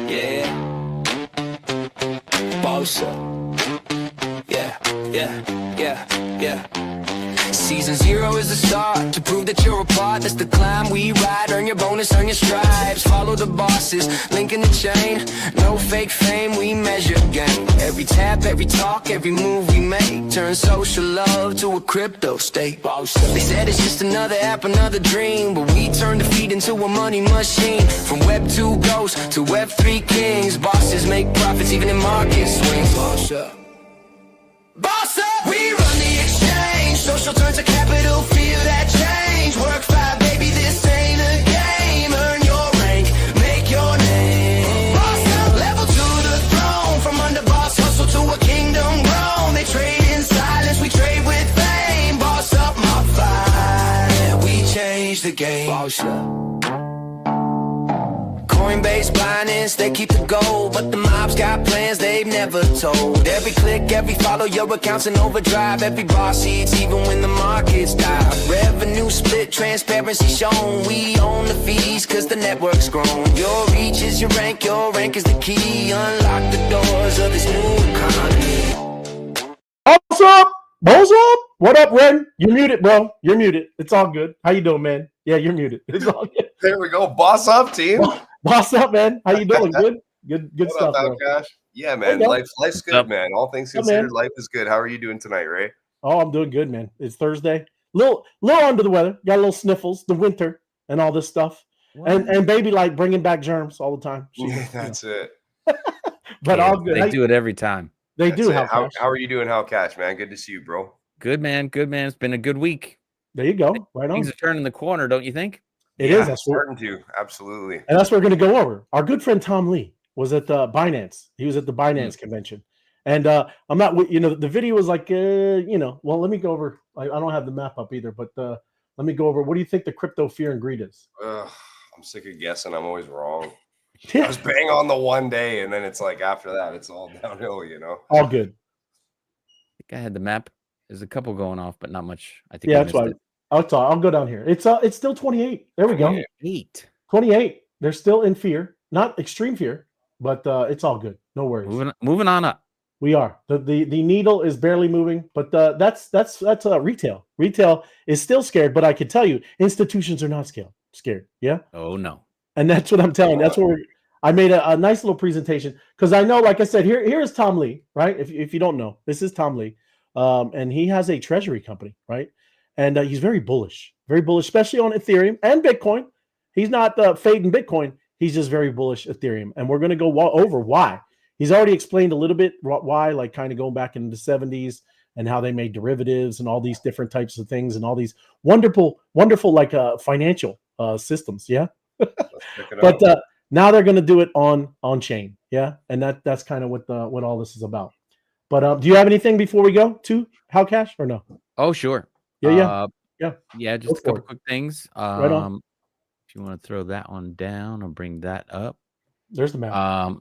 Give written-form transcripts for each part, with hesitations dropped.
Yeah. Bossa. Yeah, yeah, yeah, yeah. Season 0 is the start. To prove that you're a part, that's the climb we ride. Earn your bonus, earn your stripes. Follow the bosses, link in the chain. No fake fame, we measure game. Every tap, every talk, every move we make. Turn social love to a crypto state. They said it's just another app, another dream, but we turn defeat into a money machine. From Web 2 ghosts to Web 3 kings. Bosses make profits even in market swings. Boss up. Boss up! We run the exchange. Social turns to capital, feel that change. Work 5, baby, this ain't a game. Earn your rank, make your name. Boss up! Level to the throne. From under boss hustle to a kingdom grown. They trade in silence, we trade with fame. Boss up, MOBFI, we change the game. Boss up. Coinbase blindness, they keep the gold, but the mob's got plans they've never told. Every click, every follow, your account's in overdrive. Every boss eats even when the markets dive. Revenue split, transparency shown. We own the fees cause the network's grown. Your reach is your rank is the key. Unlock the doors of this new economy. What's up? What's up? What up, Ren? You're muted, bro. You're muted. It's all good. How you doing, man? Yeah, you're muted. It's all good. There we go. Boss up, team. What's up, man? How you doing? Good? Good What stuff, up, bro. Cash? Yeah, man. Okay. Life's good, man. All things considered, life is good. How are you doing tonight, Ray? Oh, I'm doing good, man. It's Thursday. Little under the weather. Got a little sniffles, the winter, and all this stuff. And baby like bringing back germs all the time. That's it. But all good. They do it every time. They do. How are you doing, How Cash, man? Good to see you, bro. Good, man. Good, man. It's been a good week. There you go. Right on. Things are turning the corner, don't you think? It is. That's starting to. Absolutely. And that's what we're going to go over. Our good friend Tom Lee was at the Binance. He was at the Binance convention. And I'm not, the video was like, well, let me go over. I don't have the map up either, but let me go over. What do you think the crypto fear and greed is? I'm sick of guessing. I'm always wrong. I was bang on the one day, and then it's like after that, it's all downhill, All good. I think I had the map. There's a couple going off, but not much. I think. Yeah, that's why. I'll go down here. It's still 28. There we go. 28. They're still in fear, not extreme fear, but it's all good. No worries. Moving on up. We are. The needle is barely moving, but that's retail. Retail is still scared, but I can tell you, institutions are not scared. Yeah. Oh no. And that's what I'm telling. That's what I made a nice little presentation because I know, like I said, here's Tom Lee, right? If you don't know, this is Tom Lee, and he has a treasury company, right? And he's very bullish, especially on Ethereum and Bitcoin. He's not fading Bitcoin. He's just very bullish Ethereum. And we're going to go over why. He's already explained a little bit why, like kind of going back into the 70s and how they made derivatives and all these different types of things and all these wonderful like financial systems. Yeah. But now they're going to do it on chain. Yeah. And that's kind of what all this is about. But do you have anything before we go to How Cash or no? Oh, sure. Yeah. Just a couple quick things. Right on. If you want to throw that one down or bring that up. There's the map.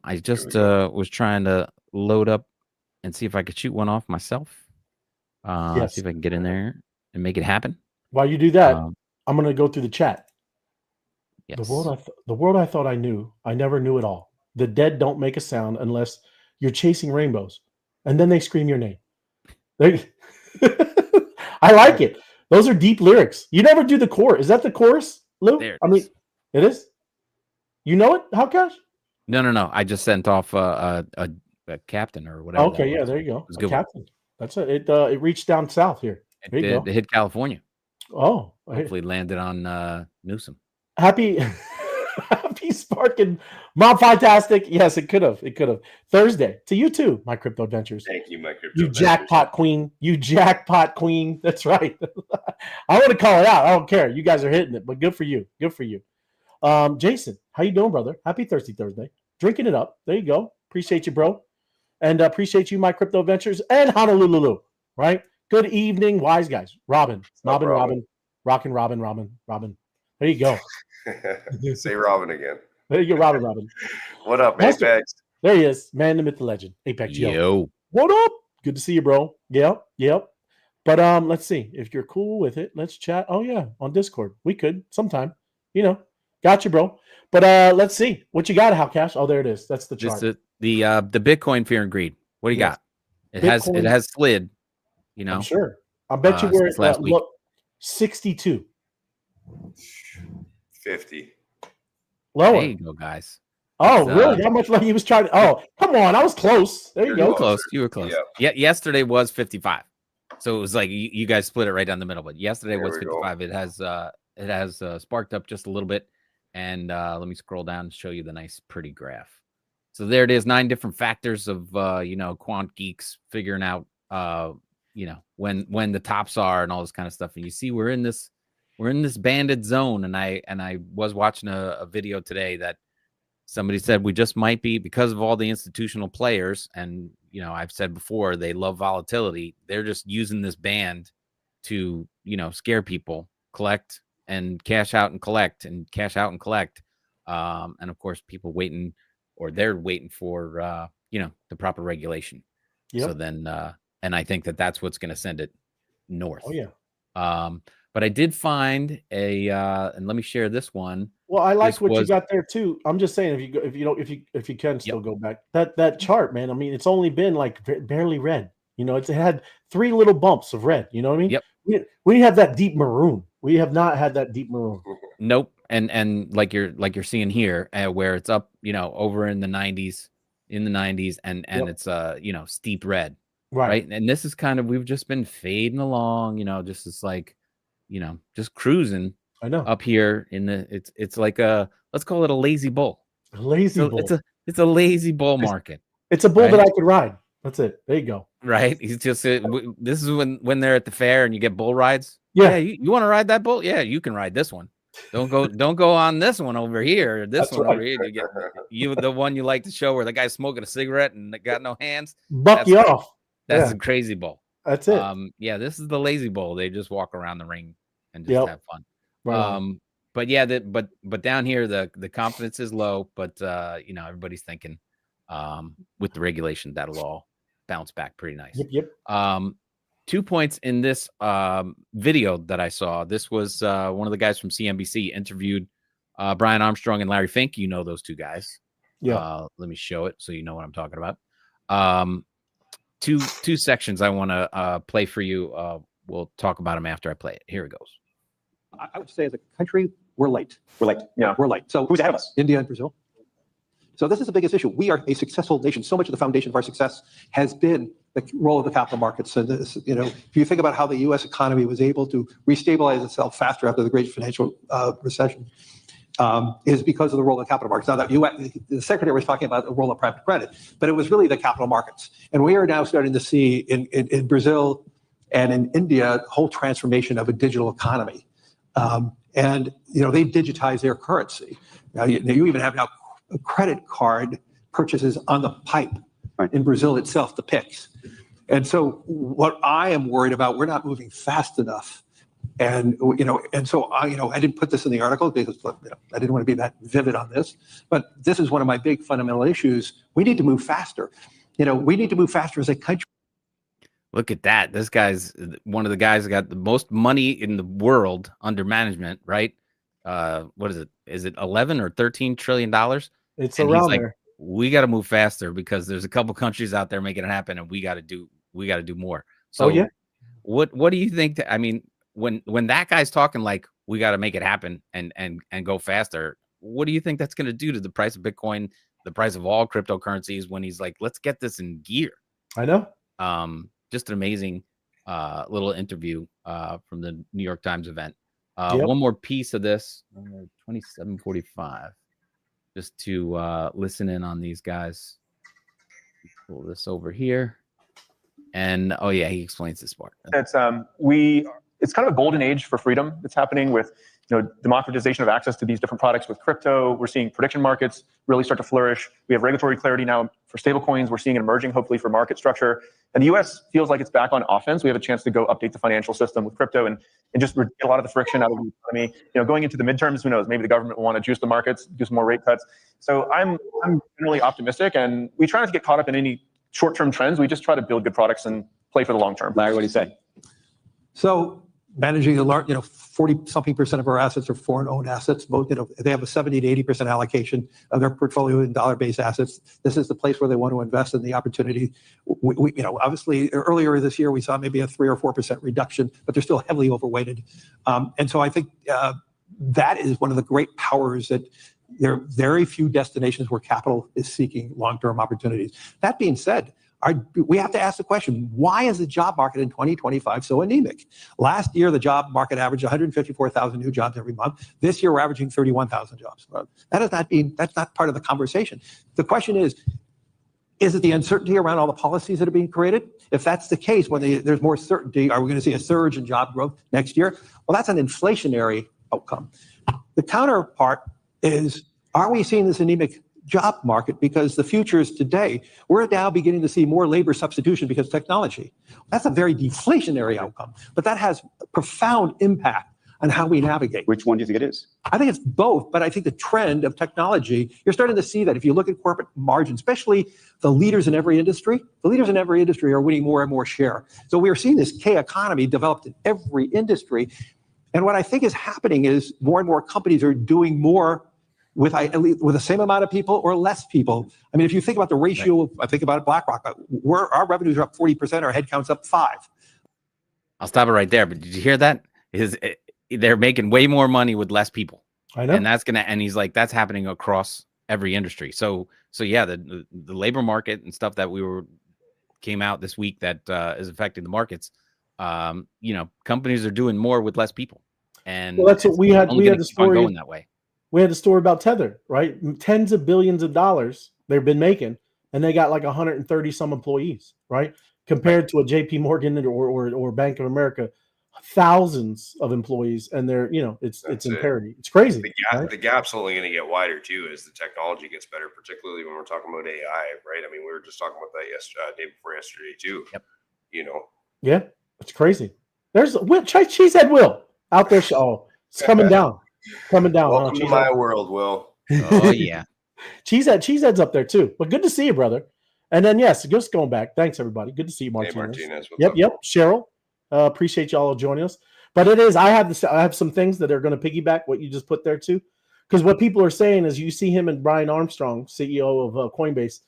I just was trying to load up and see if I could shoot one off myself. See if I can get in there and make it happen. While you do that, I'm going to go through the chat. Yes. The world I thought I knew, I never knew it all. The dead don't make a sound unless you're chasing rainbows, and then they scream your name. I like it. Those are deep lyrics. You never do the chorus. Is that the chorus, Lou? It is. You know it? How Cash? No. I just sent off a captain or whatever. Okay, yeah, there you go. A captain. That's it. It reached down south here. It hit California. Oh, hopefully landed on Newsom. Happy sparking MOBFI-tastic. Yes, it could have. Thursday to you too, my crypto adventures. Thank you, my crypto. You jackpot queen. You jackpot queen. That's right. I want to call it out. I don't care. You guys are hitting it, but good for you. Jason, how you doing, brother? Happy Thirsty Thursday. Drinking it up. There you go. Appreciate you, bro. And appreciate you, my crypto adventures, and Honolulu. Right. Good evening, wise guys. Robin. Rockin' Robin. There you go. Say Robin again. There you go, Robin. What up, Apex? There he is, man, the myth, the legend, Apex. Yo, what up? Good to see you, bro. Yep. But let's see if you're cool with it. Let's chat. Oh yeah, on Discord, we could sometime. Got Got you, bro. But let's see what you got. How cash? Oh, there it is. That's the chart. The Bitcoin fear and greed. What do you got? It has slid. You know, I'm sure. I bet you we're last week. 62. 50. Lower. There you go, guys. Oh, really? That much like he was trying to. Oh, come on. I was close. There you go. You were close. Yeah. Yesterday was 55. So it was like you guys split it right down the middle. But yesterday was 55. It has sparked up just a little bit. And let me scroll down and show you the nice, pretty graph. So there it is. 9 different factors of quant geeks figuring out when the tops are and all this kind of stuff. And you see we're in this banded zone. And I was watching a video today that somebody said we just might be, because of all the institutional players, and I've said before, they love volatility. They're just using this band to scare people, collect and cash out and collect and cash out and collect. And of course, people they're waiting for the proper regulation. Yep. So then and I think that's what's going to send it north. Oh yeah. But I did find and let me share this one. Well, I like what you got there too. I'm just saying, if you can still go back, that chart, man. I mean, it's only been like barely red. It had 3 little bumps of red. You know what I mean? Yep. We have that deep maroon. We have not had that deep maroon. Nope. And like you're seeing here, where it's up, over in the 90s, and it's steep red. Right. And this is kind of, we've just been fading along, just as like, just cruising. I know up here in it's like let's call it a lazy bull. A lazy bull. It's a lazy bull market. It's a bull that I could ride. That's it. There you go. Right. He's just this is when they're at the fair and you get bull rides. Yeah. You want to ride that bull? Yeah, you can ride this one. Don't go on this one over here. This one over here. You get the one you like to show where the guy's smoking a cigarette and they got no hands. Buck you off. That's a crazy bull. That's it. Yeah, this is the lazy bull. They just walk around the ring and just have fun. Right. But yeah, but down here the confidence is low, but everybody's thinking with the regulation that'll all bounce back pretty nice. Yep. 2 points in this video that I saw. This was one of the guys from CNBC interviewed Brian Armstrong and Larry Fink. You know those 2 guys. Yeah. Let me show it so you know what I'm talking about. Two sections I want to play for you. We'll talk about them after I play it. Here it goes. I would say as a country, we're late. Yeah, we're late. So who's ahead of us? India and Brazil. So this is the biggest issue. We are a successful nation. So much of the foundation of our success has been the role of the capital markets. So this, if you think about how the U.S. economy was able to restabilize itself faster after the great financial recession, is because of the role of the capital markets. Now, the secretary was talking about the role of private credit, but it was really the capital markets. And we are now starting to see in Brazil and in India a whole transformation of a digital economy. And they digitize their currency. Now you even have now credit card purchases on the pipe in Brazil itself, the PIX. And so what I am worried about, we're not moving fast enough. And so I didn't put this in the article because I didn't want to be that vivid on this. But this is one of my big fundamental issues. We need to move faster. We need to move faster as a country. Look at that. This guy's one of the guys that got the most money in the world under management, right? What is it? Is it 11 or 13 trillion dollars? It's around there. We got to move faster because there's a couple countries out there making it happen, and we got to do more. So what do you think? When that guy's talking like we got to make it happen and go faster, what do you think that's going to do to the price of Bitcoin, the price of all cryptocurrencies, when he's like, let's get this in gear? I know. Just an amazing little interview from the New York Times event. One more piece of this, 2745, just to listen in on these guys. Pull this over here. And he explains this part. It's kind of a golden age for freedom that's happening with democratization of access to these different products with crypto. We're seeing prediction markets really start to flourish. We have regulatory clarity now for stablecoins. We're seeing it emerging, hopefully, for market structure. And the U.S. feels like it's back on offense. We have a chance to go update the financial system with crypto and just get a lot of the friction out of the economy. Going into the midterms, who knows? Maybe the government will want to juice the markets, do some more rate cuts. So I'm generally optimistic, and we try not to get caught up in any short-term trends. We just try to build good products and play for the long term. Larry, what do you say? So managing a large, 40-something% of our assets are foreign-owned assets. Both, they have a 70 to 80% allocation of their portfolio in dollar-based assets. This is the place where they want to invest in the opportunity. Obviously, earlier this year we saw maybe a 3 or 4% reduction, but they're still heavily overweighted. And so I think that is one of the great powers that there are very few destinations where capital is seeking long-term opportunities. That being said, we have to ask the question, why is the job market in 2025 so anemic? Last year, the job market averaged 154,000 new jobs every month. This year, we're averaging 31,000 jobs. That's not part of the conversation. The question is it the uncertainty around all the policies that are being created? If that's the case, when there's more certainty, are we going to see a surge in job growth next year? Well, that's an inflationary outcome. The counterpart is, are we seeing this anemic job market because the futures today, we're now beginning to see more labor substitution because of technology? That's a very deflationary outcome, but that has a profound impact on how we navigate. Which one do you think it is? I think it's both, but I think the trend of technology, you're starting to see that if you look at corporate margins, especially the leaders in every industry, are winning more and more share. So we are seeing this K economy developed in every industry. And what I think is happening is more and more companies are doing more with the same amount of people or less people. I mean, if you think about the ratio, I think about BlackRock, our revenues are up 40%, our headcount's up 5%. I'll stop it right there. But did you hear that? They're making way more money with less people. I know. And he's like, that's happening across every industry. So yeah, the labor market and stuff that came out this week that is affecting the markets. Companies are doing more with less people. And well, that's what we had the story going that way. We had the story about Tether, right? Tens of billions of dollars they've been making, and they got like 130 some employees, right? Compared to a JP Morgan or Bank of America, thousands of employees, and they're, it's in parity. It's crazy. The gap's only going to get wider too as the technology gets better, particularly when we're talking about AI, right? I mean, we were just talking about that day before yesterday too. Yep. Yeah, it's crazy. There's Cheesehead Will out there. Oh, it's coming down. Welcome to my world, Will. Oh yeah. Cheesehead's up there too. But good to see you, brother. And then yes, just going back. Thanks everybody. Good to see you, Martinez. Hey, Martinez. Yep. Cheryl. Appreciate y'all joining us. But it is. I have some things that are going to piggyback what you just put there too, because what people are saying is you see him and Brian Armstrong, CEO of Coinbase,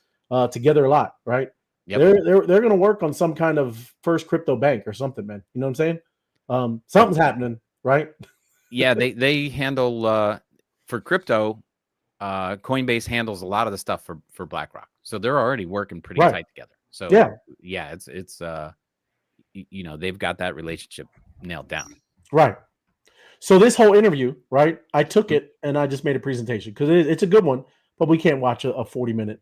together a lot, right? Yep. They're going to work on some kind of first crypto bank or something, man. You know what I'm saying? Something's happening, right? Yeah, they handle for crypto. Coinbase handles a lot of the stuff for BlackRock, so they're already working pretty tight together. So yeah, it's they've got that relationship nailed down. Right. So this whole interview, right? I took it and I just made a presentation because it's a good one, but we can't watch a 40-minute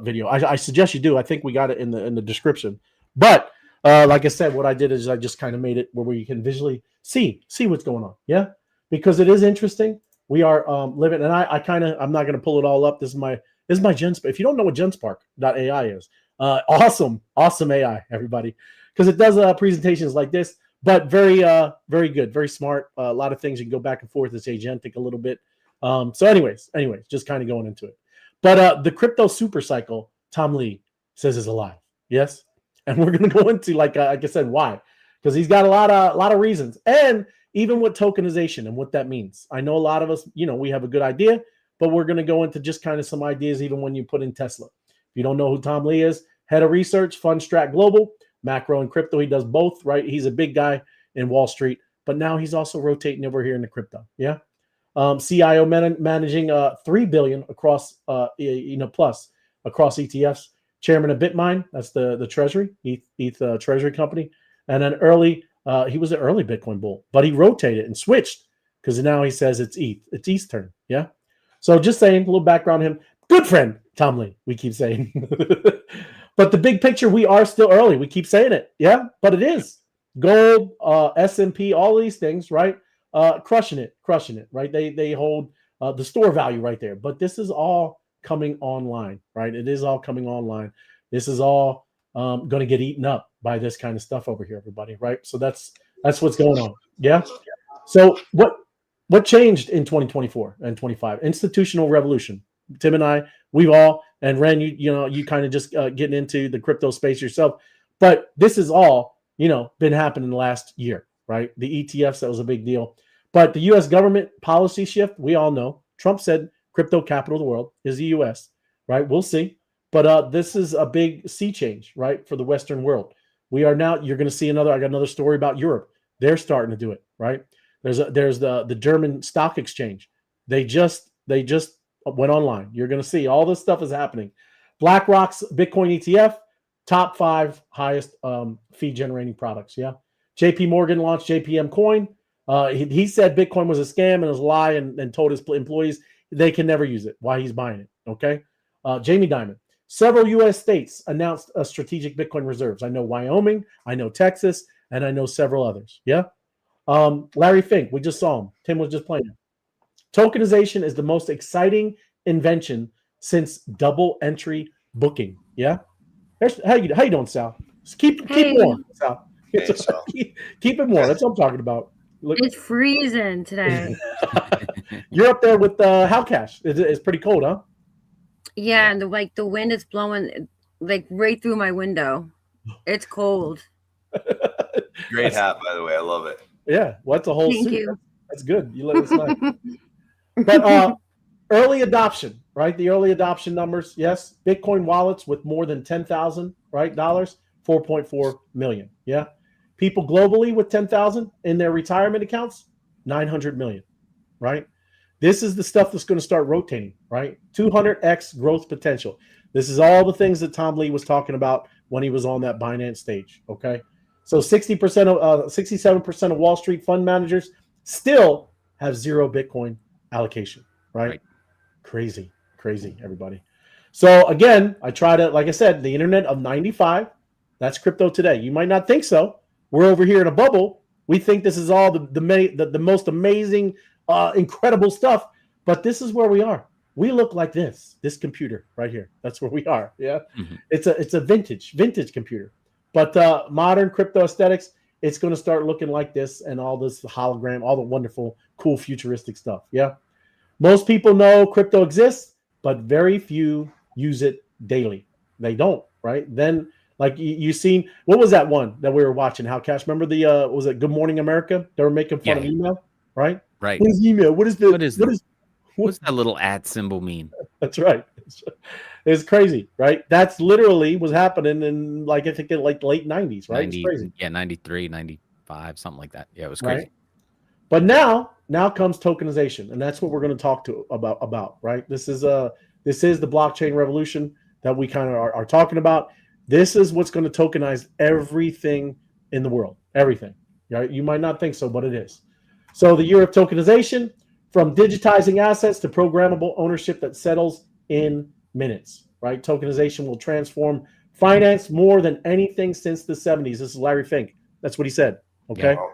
video. I suggest you do. I think we got it in the description. But like I said, what I did is I just kind of made it where we can visually see what's going on. Yeah, because it is interesting. We are living, and I'm not going to pull it all up. This is my Genspark. If you don't know what Genspark.ai is, awesome AI, everybody, because it does presentations like this, but very good, very smart. A lot of things you can go back and forth. It's agentic a little bit. So anyways, just kind of going into it. But the Crypto Supercycle, Tom Lee says is alive. Yes, and we're going to go into like I said, why? Because he's got a lot of reasons, and even with tokenization and what that means. I know a lot of us, we have a good idea, but we're going to go into just kind of some ideas, even when you put in Tesla. If you don't know who Tom Lee is, head of research, Fundstrat Global, macro and crypto. He does both, right? He's a big guy in Wall Street, but now he's also rotating over here in the crypto. Yeah. CIO managing $3 billion across, plus across ETFs. Chairman of Bitmine, that's the treasury, ETH treasury company. And then he was an early Bitcoin bull, but he rotated and switched because now he says it's ETH. It's ETH's turn. Yeah. So just saying a little background on him. Good friend, Tom Lee, we keep saying. But the big picture, we are still early. We keep saying it. Yeah, but it is. Gold, S&P, all these things, right? Crushing it, right? They hold the store value right there. But this is all coming online, right? It is all coming online. This is all going to get eaten up by this kind of stuff over here, everybody, right? So that's what's going on. Yeah. So what changed in 2024 and 25? Institutional revolution. Tim and I, and Ren, you kind of just getting into the crypto space yourself, but this is all been happening the last year, right? The ETFs, that was a big deal. But the U.S. government policy shift, we all know. Trump said crypto capital of the world is the U.S., right? We'll see. But this is a big sea change, right, for the Western world. We are now, you're going to see I got another story about Europe. They're starting to do it, right? There's the German stock exchange. They just went online. You're going to see all this stuff is happening. BlackRock's Bitcoin ETF, top 5 highest fee generating products. Yeah. JP Morgan launched JPM Coin. He said Bitcoin was a scam and was a lie and told his employees they can never use it. Why he's buying it. Okay. Jamie Dimon. Several U.S. states announced a strategic Bitcoin reserves. I know Wyoming, I know Texas, and I know several others. Yeah. Larry Fink, we just saw him. Tim was just playing him. Tokenization is the most exciting invention since double entry booking. Yeah. How you doing, Sal? Keep warm, Sal. Hey, Sal. Keep it warm. That's what I'm talking about. Look. It's freezing today. You're up there with Howcash. It's pretty cold, huh? Yeah, and the wind is blowing like right through my window. It's cold. Great hat, by the way. I love it. Yeah, well, that's a whole Thank suit. you. That's good. You let us know. But early adoption, right? The early adoption numbers, yes. Bitcoin wallets with more than 10,000, right? Dollars, 4.4 million. Yeah. People globally with 10,000 in their retirement accounts, 900 million, right? This is the stuff that's going to start rotating, right? 200x growth potential. This is all the things that Tom Lee was talking about when he was on that Binance stage, okay? So 67% of Wall Street fund managers still have zero Bitcoin allocation, right? Crazy, everybody. So again, I try to, like I said, the internet of 95, that's crypto today. You might not think so. We're over here in a bubble. We think this is all the most amazing, incredible stuff, but this is where we are. We look like this computer right here. That's where we are. Yeah. Mm-hmm. It's a vintage computer, but modern crypto aesthetics, it's going to start looking like this and all this hologram, all the wonderful, cool, futuristic stuff. Yeah. Most people know crypto exists, but very few use it daily. They don't, right? Then, like you seen, what was that one that we were watching? Howcash, remember was it Good Morning America? They were making fun of email, right? Right. What is email? What's that little @ symbol mean? That's right. It's crazy, right? That's literally was happening in I think in late 90s, right? 90, it's crazy. Yeah, 93, 95, something like that. Yeah, it was crazy. Right? But now comes tokenization, and that's what we're going to talk about, right? This is the blockchain revolution that we kind of are talking about. This is what's going to tokenize everything in the world, everything. Right? You might not think so, but it is. So the year of tokenization, from digitizing assets to programmable ownership that settles in minutes, right? Tokenization will transform finance more than anything since the 70s. This is Larry Fink. That's what he said. Okay. Yeah.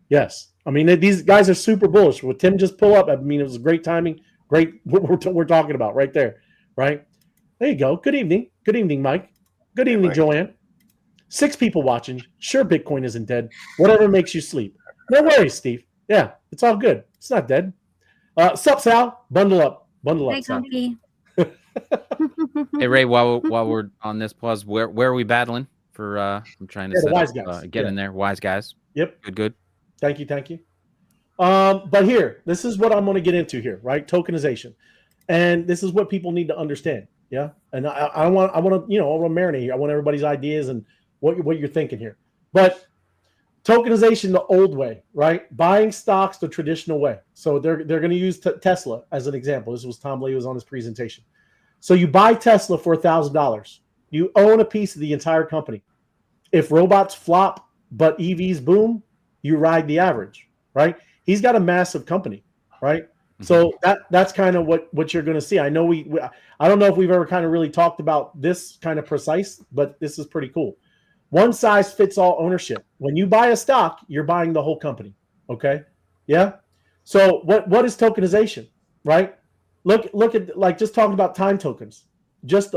Yes. I mean, these guys are super bullish. With Tim just pull up, I mean, it was great timing. Great. What we're talking about right there, right? There you go. Good evening. Good evening, Mike. Good evening, Mike. Joanne. 6 people watching. Sure, Bitcoin isn't dead. Whatever makes you sleep. No worries, Steve. Yeah, it's all good. It's not dead. Sup, Sal? Bundle up. Hey, Sal. Hey, Ray, while we're on this pause, where are we battling for? I'm trying to set wise up, guys. Get in there. Wise guys. Yep. Good. Thank you. But here, this is what I'm going to get into here, right? Tokenization. And this is what people need to understand. Yeah. And I want to, I want to marinate here. I want everybody's ideas and what you're thinking here. But tokenization the old way, right? Buying stocks the traditional way. So they're going to use Tesla as an example. This was Tom Lee was on his presentation. So you buy Tesla for $1,000. You own a piece of the entire company. If robots flop but EVs boom, you ride the average, right? He's got a massive company, right? Mm-hmm. So that's kind of what you're going to see. I know I don't know if we've ever kind of really talked about this kind of precise, but this is pretty cool. One size fits all ownership. When you buy a stock, you're buying the whole company. Okay. Yeah. So what is tokenization, right? Look at like just talking about time tokens. Just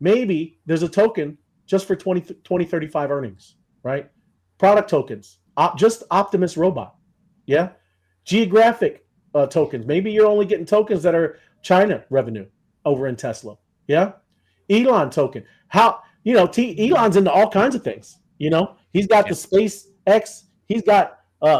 maybe there's a token just for 2035 earnings, right? Product tokens, just Optimus Robot. Yeah. Geographic tokens. Maybe you're only getting tokens that are China revenue over in Tesla. Yeah. Elon token. How, Elon's into all kinds of things. He's got the SpaceX. He's got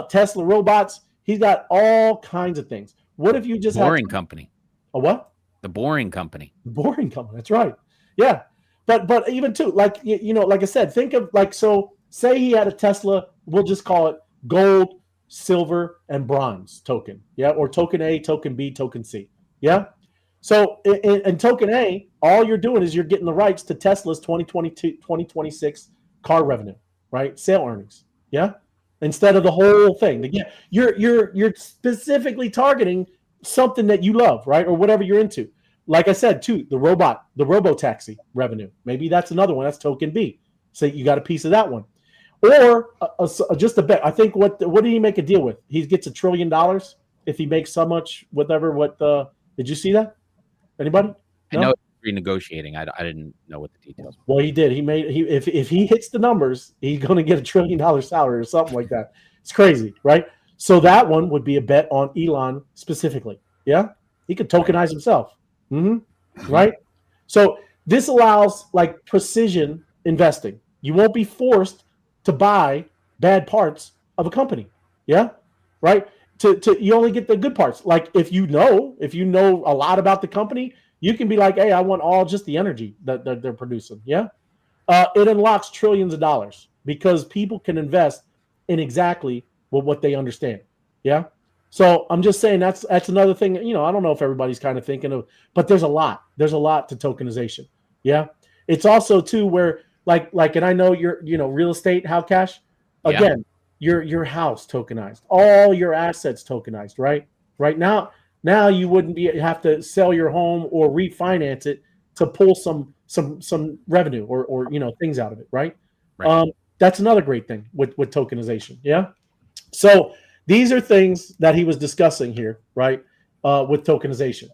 Tesla robots. He's got all kinds of things. What if you just Boring company? A what? The Boring Company. Boring company. That's right. Yeah. But even too, like, you know, like I said, think of like, so say he had a Tesla, we'll just call it gold, silver, and bronze token. Yeah. Or token A, token B, token C. Yeah. So in token A, all you're doing is you're getting the rights to Tesla's 2022, 2026 car revenue, right? Sale earnings. Yeah. Instead of the whole thing. Again, you're specifically targeting something that you love, right? Or whatever you're into. Like I said, too, the robo-taxi revenue. Maybe that's another one. That's token B. So you got a piece of that one. Or just a bet. I think what did he make a deal with? He gets $1 trillion if he makes so much, whatever. Did you see that? Anybody? No? I know he's renegotiating. I didn't know what the details were. Well, he did. If he hits the numbers, he's going to get $1 trillion salary or something like that. It's crazy, right? So that one would be a bet on Elon specifically. Yeah, he could tokenize himself. Right? So this allows like precision investing. You won't be forced to buy bad parts of a company. Yeah, right. You only get the good parts. Like if you know a lot about the company, you can be like, hey, I want just the energy that they're producing. Yeah, it unlocks trillions of dollars because people can invest in exactly what they understand. Yeah. So I'm just saying that's another thing. You know, I don't know if everybody's kind of thinking of, but there's a lot to tokenization. Yeah. It's also too where like, and I know real estate, how cash again, your house tokenized, all your assets tokenized, right? Right now you wouldn't have to sell your home or refinance it to pull some revenue or things out of it. Right. That's another great thing with tokenization. Yeah. So these are things that he was discussing here, right, with tokenization.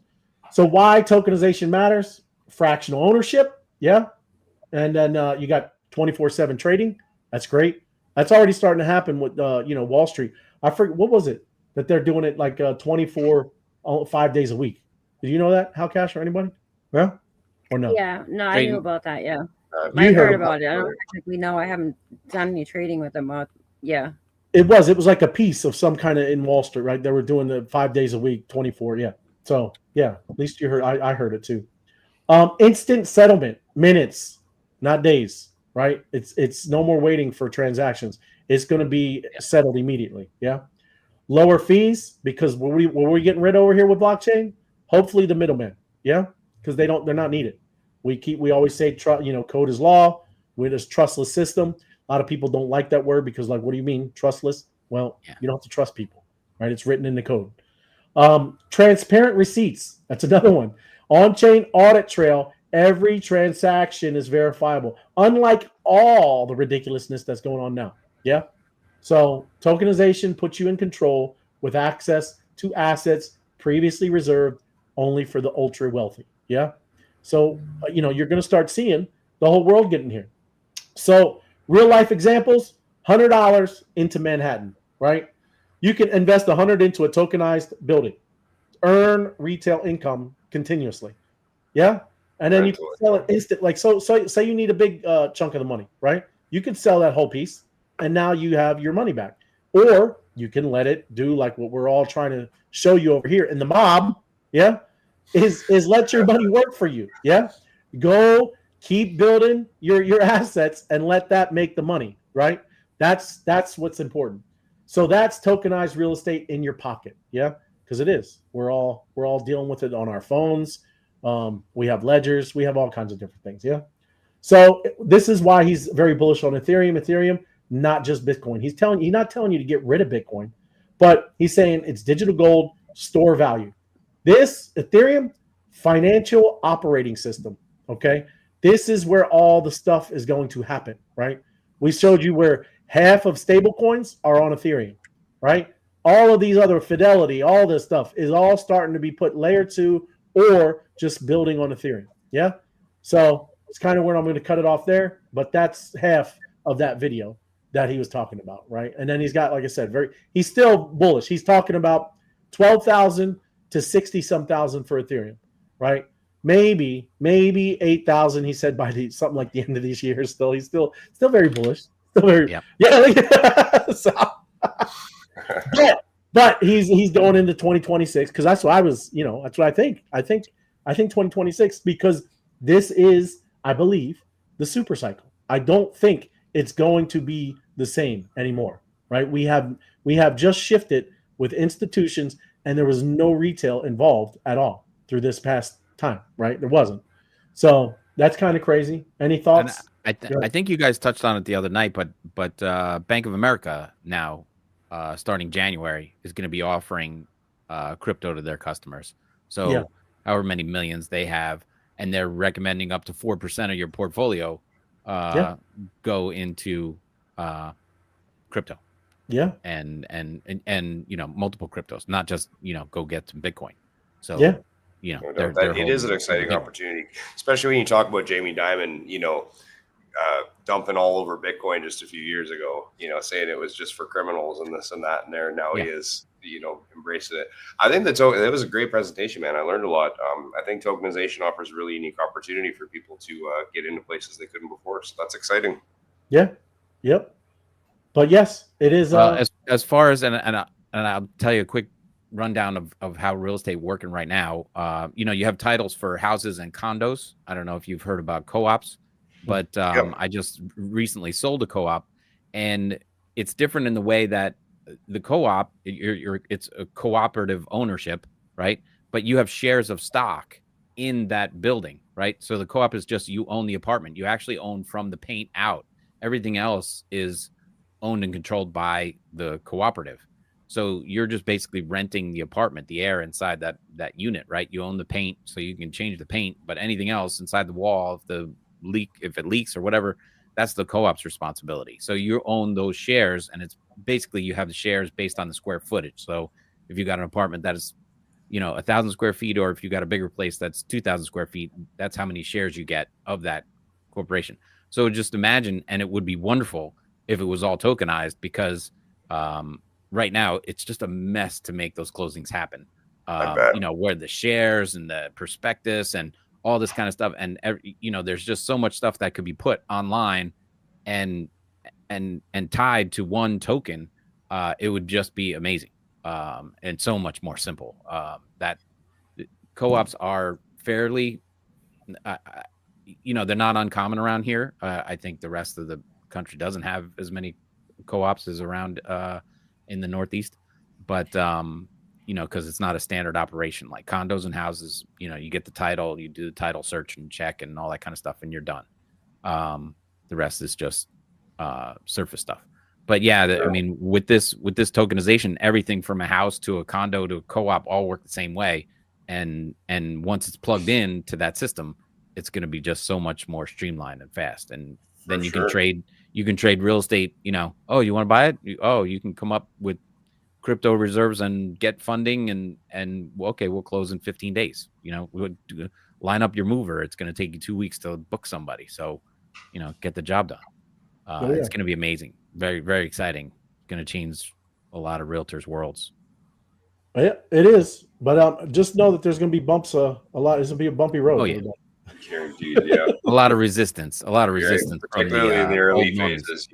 So why tokenization matters? Fractional ownership, yeah. And then you got 24/7 trading. That's great. That's already starting to happen with, Wall Street. I forget, what was it that they're doing it like 5 days a week? Did you know that? How cash or anybody? Yeah? Or no? Yeah, no, I knew about that, yeah. You I heard about it. I don't technically know. I haven't done any trading with them. Yeah. It was like a piece of some kind of in Wall Street, right? They were doing the 5 days a week, 24. Yeah. So yeah, at least you heard, I heard it too. Instant settlement, minutes, not days, right? It's no more waiting for transactions. It's going to be settled immediately. Yeah. Lower fees because what we're getting rid of over here with blockchain, hopefully the middlemen. Yeah. Because they're not needed. We always say, code is law. We're this trustless system. A lot of people don't like that word because, like, what do you mean trustless? Well, you don't have to trust people, right? It's written in the code. Transparent receipts. That's another one. On-chain audit trail. Every transaction is verifiable, unlike all the ridiculousness that's going on now. Yeah. So tokenization puts you in control with access to assets previously reserved only for the ultra wealthy. Yeah. So, you're going to start seeing the whole world getting here. So real life examples, $100 into Manhattan, right? You can invest $100 into a tokenized building, earn retail income continuously. Yeah. And then you can sell it instant. Like, so say you need a big chunk of the money, right? You could sell that whole piece and now you have your money back. Or you can let it do like what we're all trying to show you over here in the mob. Yeah. Is let your money work for you. Yeah. Go keep building your assets and let that make the money, right? That's what's important. So that's tokenized real estate in your pocket. Yeah. Because it is. We're all dealing with it on our phones. We have ledgers. We have all kinds of different things. Yeah. So this is why he's very bullish on Ethereum. Ethereum, not just Bitcoin. He's not telling you to get rid of Bitcoin, but he's saying it's digital gold, store value. This Ethereum, financial operating system. Okay. This is where all the stuff is going to happen, right? We showed you where half of stable coins are on Ethereum, right? All of these other Fidelity, all this stuff is all starting to be put layer 2 or just building on Ethereum. Yeah. So it's kind of where I'm going to cut it off there, but that's half of that video that he was talking about, right? And then he's got, like I said, he's still bullish. He's talking about 12,000 to 60-some thousand for Ethereum, right? Maybe 8,000. He said by something like the end of this year. Still, he's still very bullish. Still very, yeah. So but he's going into 2026 because that's what I was, that's what I think. I think 2026 because this is, I believe, the super cycle. I don't think it's going to be the same anymore, right? We have just shifted with institutions, and there was no retail involved at all through this past time, right? There wasn't. So that's kind of crazy. Any thoughts? I think you guys touched on it the other night, but Bank of America now, starting January, is going to be offering crypto to their customers. So however many millions they have, and they're recommending up to 4% of your portfolio go into crypto. Yeah. And multiple cryptos, not just go get some Bitcoin. So it is an exciting opportunity, especially when you talk about Jamie Dimon, dumping all over Bitcoin just a few years ago, saying it was just for criminals and this and that, and there now he is, embracing it. I think that was a great presentation, man. I learned a lot. I think tokenization offers a really unique opportunity for people to get into places they couldn't before. So that's exciting. Yeah. Yep. But yes, it is. As far as and I'll tell you a quick rundown of how real estate working right now. You have titles for houses and condos. I don't know if you've heard about co-ops, but I just recently sold a co-op, and it's different in the way that the co-op, it's a cooperative ownership, right? But you have shares of stock in that building, right? So the co-op is just you own the apartment. You actually own from the paint out. Everything else is owned and controlled by the cooperative. So you're just basically renting the apartment, the air inside that unit, right? You own the paint, so you can change the paint, but anything else inside the wall, if it leaks or whatever, that's the co-op's responsibility. So you own those shares, and it's basically you have the shares based on the square footage. So if you got an apartment that is 1,000 square feet, or if you got a bigger place that's 2,000 square feet, that's how many shares you get of that corporation. So just imagine, and it would be wonderful if it was all tokenized, because right now it's just a mess to make those closings happen. Where the shares and the prospectus and all this kind of stuff, and there's just so much stuff that could be put online and tied to one token. It would just be amazing, and so much more simple. That co-ops are fairly, they're not uncommon around here. I think the rest of the country doesn't have as many co-ops as around in the Northeast, but because it's not a standard operation like condos and houses. You get the title, you do the title search and check and all that kind of stuff, and you're done. The rest is just surface stuff. But I mean, with this tokenization, everything from a house to a condo to a co-op all work the same way, and once it's plugged in to that system, it's going to be just so much more streamlined and fast. And then you can trade real estate. Oh, you want to buy it? You can come up with crypto reserves and get funding, and okay, we'll close in 15 days. We would line up your mover. It's going to take you 2 weeks to book somebody. So, get the job done. It's going to be amazing. Very, very exciting. Going to change a lot of realtors' worlds. Yeah, it is. But just know that there's going to be bumps. A lot. It's going to be a bumpy road. Oh, yeah. Guaranteed, yeah. a lot of resistance, particularly in the early phases,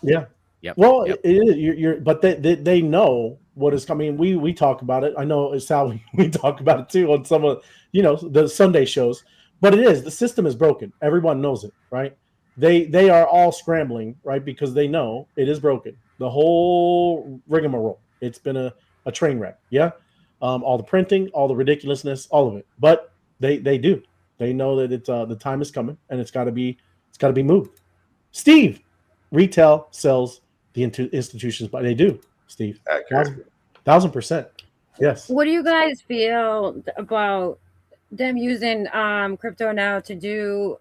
Yeah. Yep. Well, it is. But they know what is coming. We talk about it. I know, Sal, we talk about it too on some of the Sunday shows. But it is, the system is broken. Everyone knows it, right? They are all scrambling, right, because they know it is broken. The whole rigmarole. It's been a train wreck. Yeah. All the printing, all the ridiculousness, all of it. But they do. They know that it's the time is coming, and it's got to be moved. Steve, retail sells the institutions, but they do. Steve, 1,000%. Yes. What do you guys feel about them using crypto now to do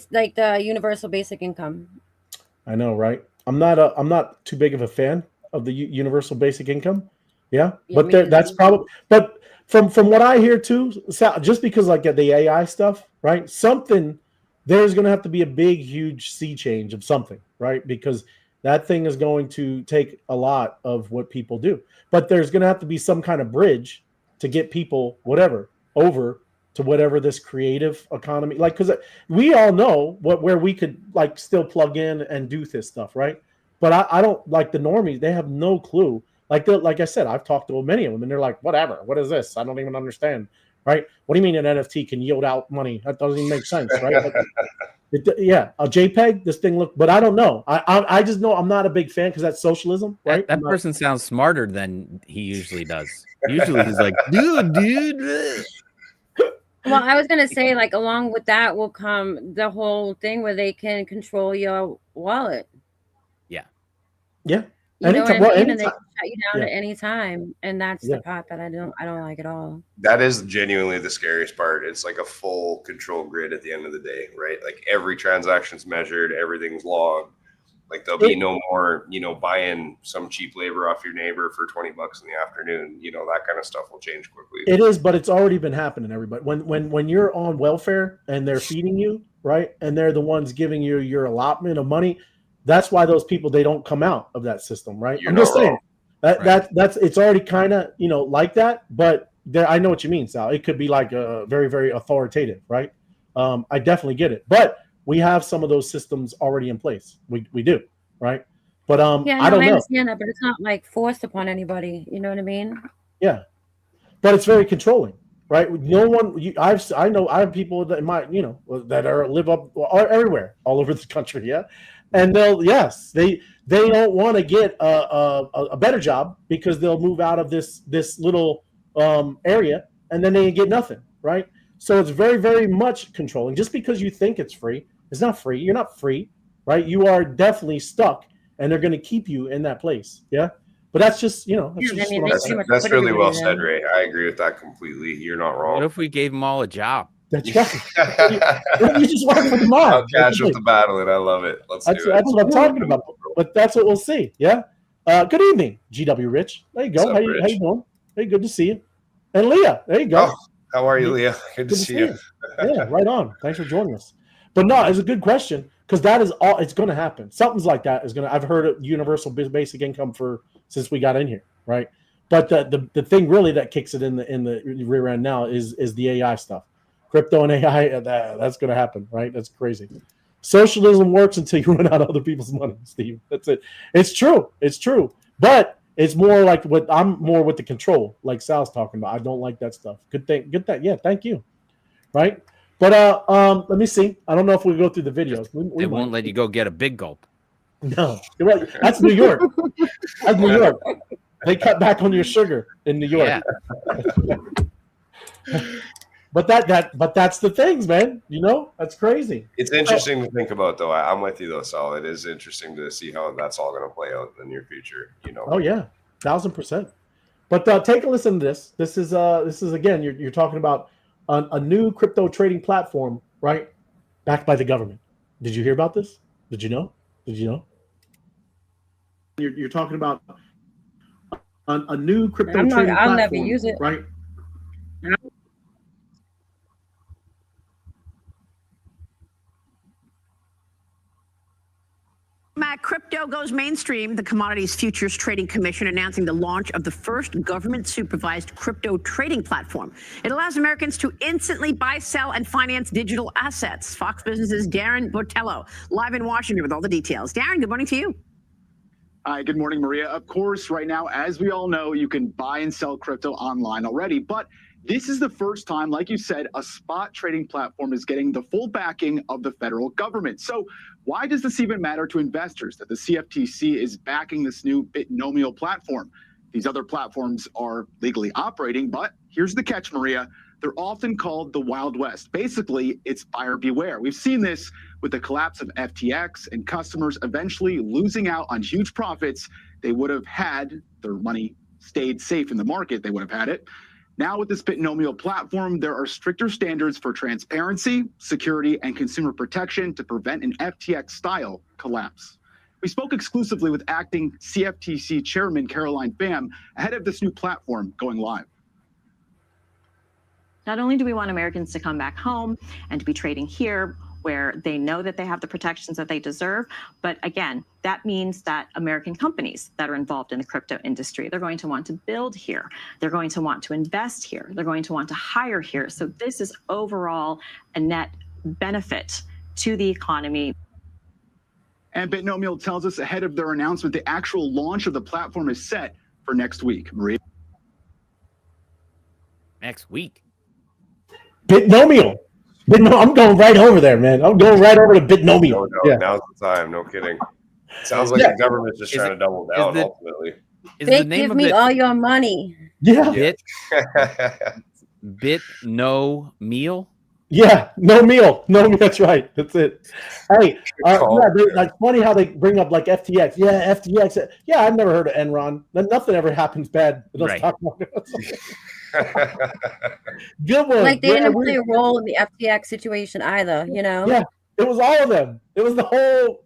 like the universal basic income? I know, right? I'm not too big of a fan of the universal basic income. Yeah, but that's probably. But from what I hear too, just because like the AI stuff, right? There's going to have to be a big, huge sea change of something, right? Because that thing is going to take a lot of what people do. But there's going to have to be some kind of bridge to get people, whatever, over to whatever this creative economy, like, because we all know where we could like still plug in and do this stuff, right? But I don't like the normies. They have no clue. Like I said, I've talked to many of them, and they're like, whatever. What is this? I don't even understand, right? What do you mean an NFT can yield out money? That doesn't even make sense, right? Yeah, a JPEG. This thing look, but I don't know. I just know I'm not a big fan because that's socialism, right? That person sounds smarter than he usually does. Usually he's like, dude. Well, I was gonna say, like, along with that will come the whole thing where they can control your wallet. Yeah. You know what I mean? And they anytime. can shut you down at any time, and that's the part that I don't like at all. That is genuinely the scariest part. It's like a full control grid at the end of the day, right? Like every transaction's measured, everything's logged. Like there'll be no more, buying some cheap labor off your neighbor for $20 in the afternoon. That kind of stuff will change quickly. It is, but it's already been happening, everybody. When you're on welfare and they're feeding you, right, and they're the ones giving you your allotment of money. That's why those people, they don't come out of that system, right? I'm just saying that's it's already kind of like that, but I know what you mean, Sal. It could be like a very, very authoritative, right? I definitely get it, but we have some of those systems already in place. We do, right? But I don't know. I understand that, but it's not like forced upon anybody. You know what I mean? Yeah, but it's very controlling, right? No one. I know I have people that might that live up everywhere, all over the country. Yeah. And they don't want to get a better job because they'll move out of this little area and then they get nothing, right? So it's very, very much controlling. Just because you think it's free, it's not free. You're not free, right? You are definitely stuck, and they're going to keep you in that place. Yeah, but that's just that's really well said, Ray. I agree with that completely. You're not wrong. What if we gave them all a job? That's right. You just work for the mob. I'll catch with the battle, and I love it. That's what I'm talking about. But that's what we'll see. Yeah. Good evening, GW Rich. There you go. How you doing? Hey, good to see you. And Leah, there you go. Oh, how are you, Leah? Good to see you. Yeah, right on. Thanks for joining us. But no, it's a good question because that is all. It's going to happen. Something's like that is going to. I've heard of universal basic income since we got in here, right? But the thing really that kicks it in the rear end now is the AI stuff. Crypto and AI, that's going to happen, right? That's crazy. Socialism works until you run out of other people's money, Steve. That's it. It's true. It's true. But it's more like I'm more with the control, like Sal's talking about. I don't like that stuff. Good thing. Yeah, thank you. Right? But let me see. I don't know if we go through the videos. They won't let you go get a big gulp. No. That's New York. That's New York. They cut back on your sugar in New York. Yeah. But that's the things, man. That's crazy. It's interesting to think about, though. I'm with you, though, Sal. It is interesting to see how that's all going to play out in the near future. Oh yeah, 1,000%. But take a listen to this. This is again. You're talking about a new crypto trading platform, right? Backed by the government. Did you hear about this? Did you know? You're talking about a new crypto trading platform. I'll never use it. Right. Crypto goes mainstream. The Commodities Futures Trading Commission announcing the launch of the first government-supervised crypto trading platform. It allows Americans to instantly buy, sell, and finance digital assets. Fox Business's Darren Botello, live in Washington with all the details. Darren, good morning to you. Hi, good morning, Maria. Of course, right now, as we all know, you can buy and sell crypto online already, but this is the first time, like you said, a spot trading platform is getting the full backing of the federal government. So why does this even matter to investors that the CFTC is backing this new Bitnomial platform? These other platforms are legally operating, but here's the catch, Maria. They're often called the Wild West. Basically, it's buyer beware. We've seen this with the collapse of FTX and customers eventually losing out on huge profits they would have had. Their money stayed safe in the market, they would have had it. Now with this Bitnomial platform, there are stricter standards for transparency, security, and consumer protection to prevent an FTX-style collapse. We spoke exclusively with acting CFTC Chairman Caroline Pham ahead of this new platform going live. Not only do we want Americans to come back home and to be trading here, where they know that they have the protections that they deserve. But again, that means that American companies that are involved in the crypto industry, they're going to want to build here. They're going to want to invest here. They're going to want to hire here. So this is overall a net benefit to the economy. And Bitnomial tells us ahead of their announcement, the actual launch of the platform is set for next week. Maria? Next week. Bitnomial. I'm going right over there, man. I'm going right over to Bitnomial. No, now's the time. No kidding. Sounds like the government's just trying to double down. Ultimately, Give me all your money. Yeah. Bit no meal. Yeah, no meal. That's right. That's it. Hey, it's funny how they bring up like FTX. Yeah, FTX. Yeah, I've never heard of Enron. Nothing ever happens bad. Right. Good one. Like they didn't play a role in the FTX situation either, you know? Yeah, it was all of them. It was the whole,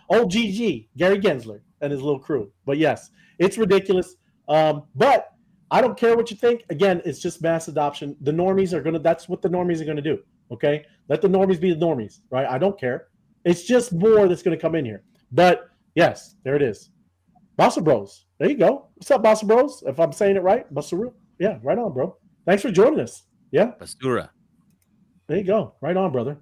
old GG, Gary Gensler and his little crew. But yes, it's ridiculous. But I don't care what you think. Again, it's just mass adoption. The normies that's what the normies are gonna do. Okay, let the normies be the normies, right? I don't care. It's just more that's gonna come in here. But yes, there it is. Bossa Bros. There you go. What's up, Bossa Bros? If I'm saying it right, Bossa. Yeah, right on, bro. Thanks for joining us. Yeah, Basura. There you go. Right on, brother.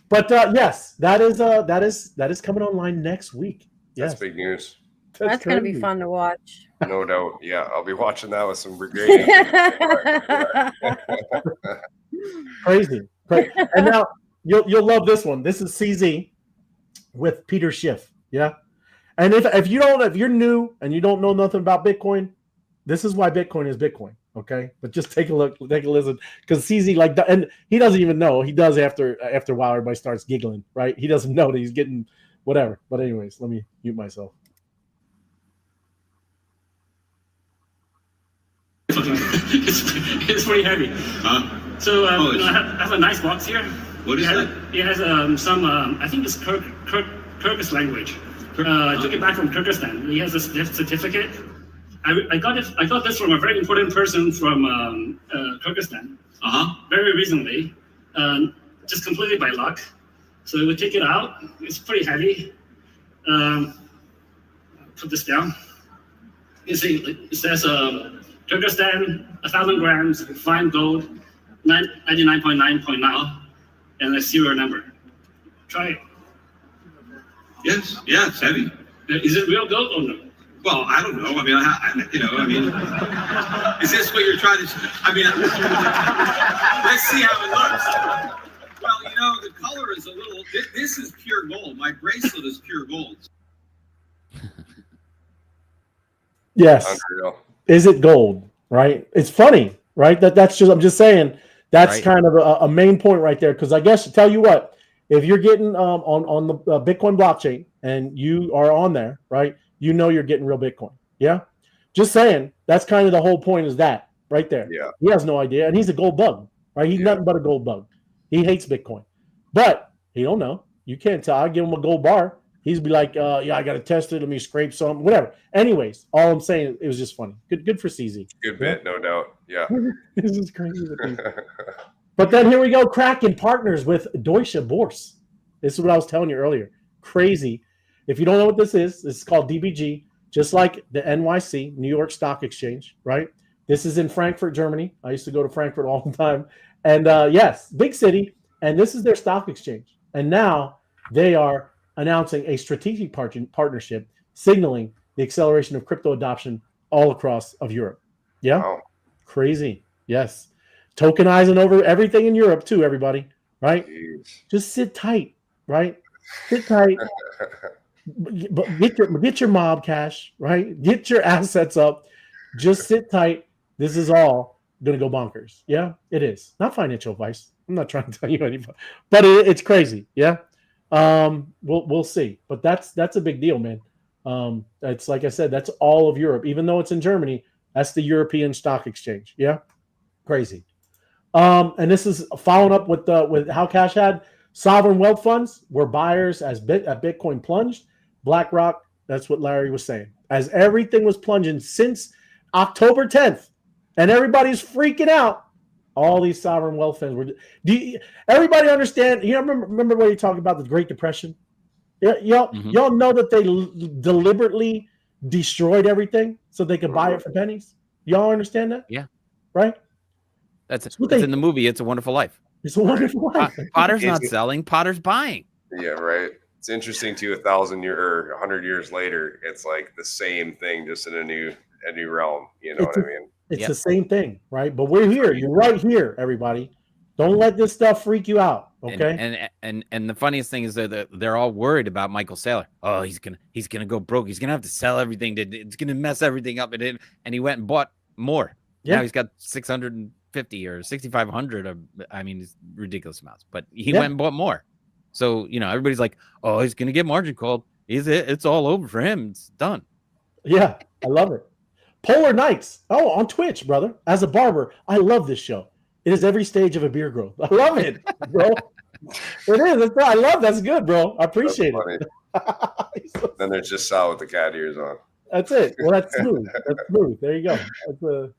But yes, that is coming online next week. Yes. That's big news. That's going to be fun to watch. No doubt. Yeah, I'll be watching that with some great. Crazy. And now you'll love this one. This is CZ with Peter Schiff. Yeah. And if you're new and you don't know nothing about Bitcoin, this is why Bitcoin is Bitcoin. Okay, but just take a look, take a listen, because CZ and he doesn't even know. He does after a while. Everybody starts giggling, right? He doesn't know that he's getting whatever. But anyways, let me mute myself. It's pretty heavy. So I have a nice box here. What is that? It has some I think it's Kyrgyz language. I took it back from Kyrgyzstan. He has a certificate. I got this from a very important person from Kyrgyzstan. Very recently, just completely by luck. So we take it out. It's pretty heavy. Put this down. You see, it says Kyrgyzstan, 1,000 grams, fine gold, 99.9.9, and a serial number. Try it. Yes, yeah, it's heavy. Is it real gold or no? Well, I don't know. Is this what you're trying to? Let's see how it looks. Well, the color is a little. This is pure gold. My bracelet is pure gold. Yes. Unreal. Is it gold? Right. It's funny, right? That's just. I'm just saying. That's right. Kind of a main point right there. Because I guess tell you what, if you're getting on the Bitcoin blockchain and you are on there, right? You're getting real Bitcoin. Yeah. Just saying. That's kind of the whole point is that right there. Yeah. He has no idea. And he's a gold bug, right? He's nothing but a gold bug. He hates Bitcoin, but he don't know. You can't tell. I give him a gold bar. He's be like, I got to test it. Let me scrape some, whatever. Anyways, all I'm saying, it was just funny. Good for CZ. Good bit, no doubt. Yeah. This is crazy. But then here we go. Kraken Partners with Deutsche Börse. This is what I was telling you earlier. Crazy. If you don't know what this is called DBG, just like the NYC, New York Stock Exchange, right? This is in Frankfurt, Germany. I used to go to Frankfurt all the time. And yes, big city. And this is their stock exchange. And now they are announcing a strategic partnership, signaling the acceleration of crypto adoption all across of Europe. Yeah? Wow. Crazy. Yes. Tokenizing over everything in Europe too, everybody. Right? Jeez. Just sit tight, right? Sit tight. But get your mob cash, right? Get your assets up. Just sit tight. This is all going to go bonkers. Yeah, it is. Not financial advice. I'm not trying to tell you anything, but it's crazy. Yeah. We'll see. But that's a big deal, man. It's like I said, that's all of Europe. Even though it's in Germany, that's the European Stock Exchange. Yeah. Crazy. And this is following up with how Cash had sovereign wealth funds were buyers as Bitcoin plunged. BlackRock, that's what Larry was saying. As everything was plunging since October 10th, and everybody's freaking out All these sovereign wealth funds. Everybody understand? You remember when you talk about the Great Depression? Y'all know that they deliberately destroyed everything so they could buy it for pennies. Y'all understand that? Yeah. Right? It's in the movie. It's a Wonderful Life. It's a Wonderful Life. Potter's not selling. Potter's buying. Yeah, right. It's interesting too. 1,000 years or 100 years later, it's like the same thing, just in a new realm. You know what I mean? It's the same thing, right? But we're here. You're right here, everybody. Don't let this stuff freak you out, okay? And the funniest thing is that they're all worried about Michael Saylor. Oh, he's gonna go broke. He's gonna have to sell everything. It's gonna mess everything up. And he went and bought more. Yeah. Now he's got 650 or 6,500. I mean, it's ridiculous amounts. But he went and bought more. So everybody's like, oh, he's gonna get margin called. It's all over for him. It's done. Yeah, I love it. Polar Nights. Oh, on Twitch, brother. As a barber, I love this show. It is every stage of a beard growth. I love it, bro. It is. I love that's good, bro. I appreciate it. Then there's just Sal with the cat ears on. That's it. Well, that's smooth. That's smooth. There you go.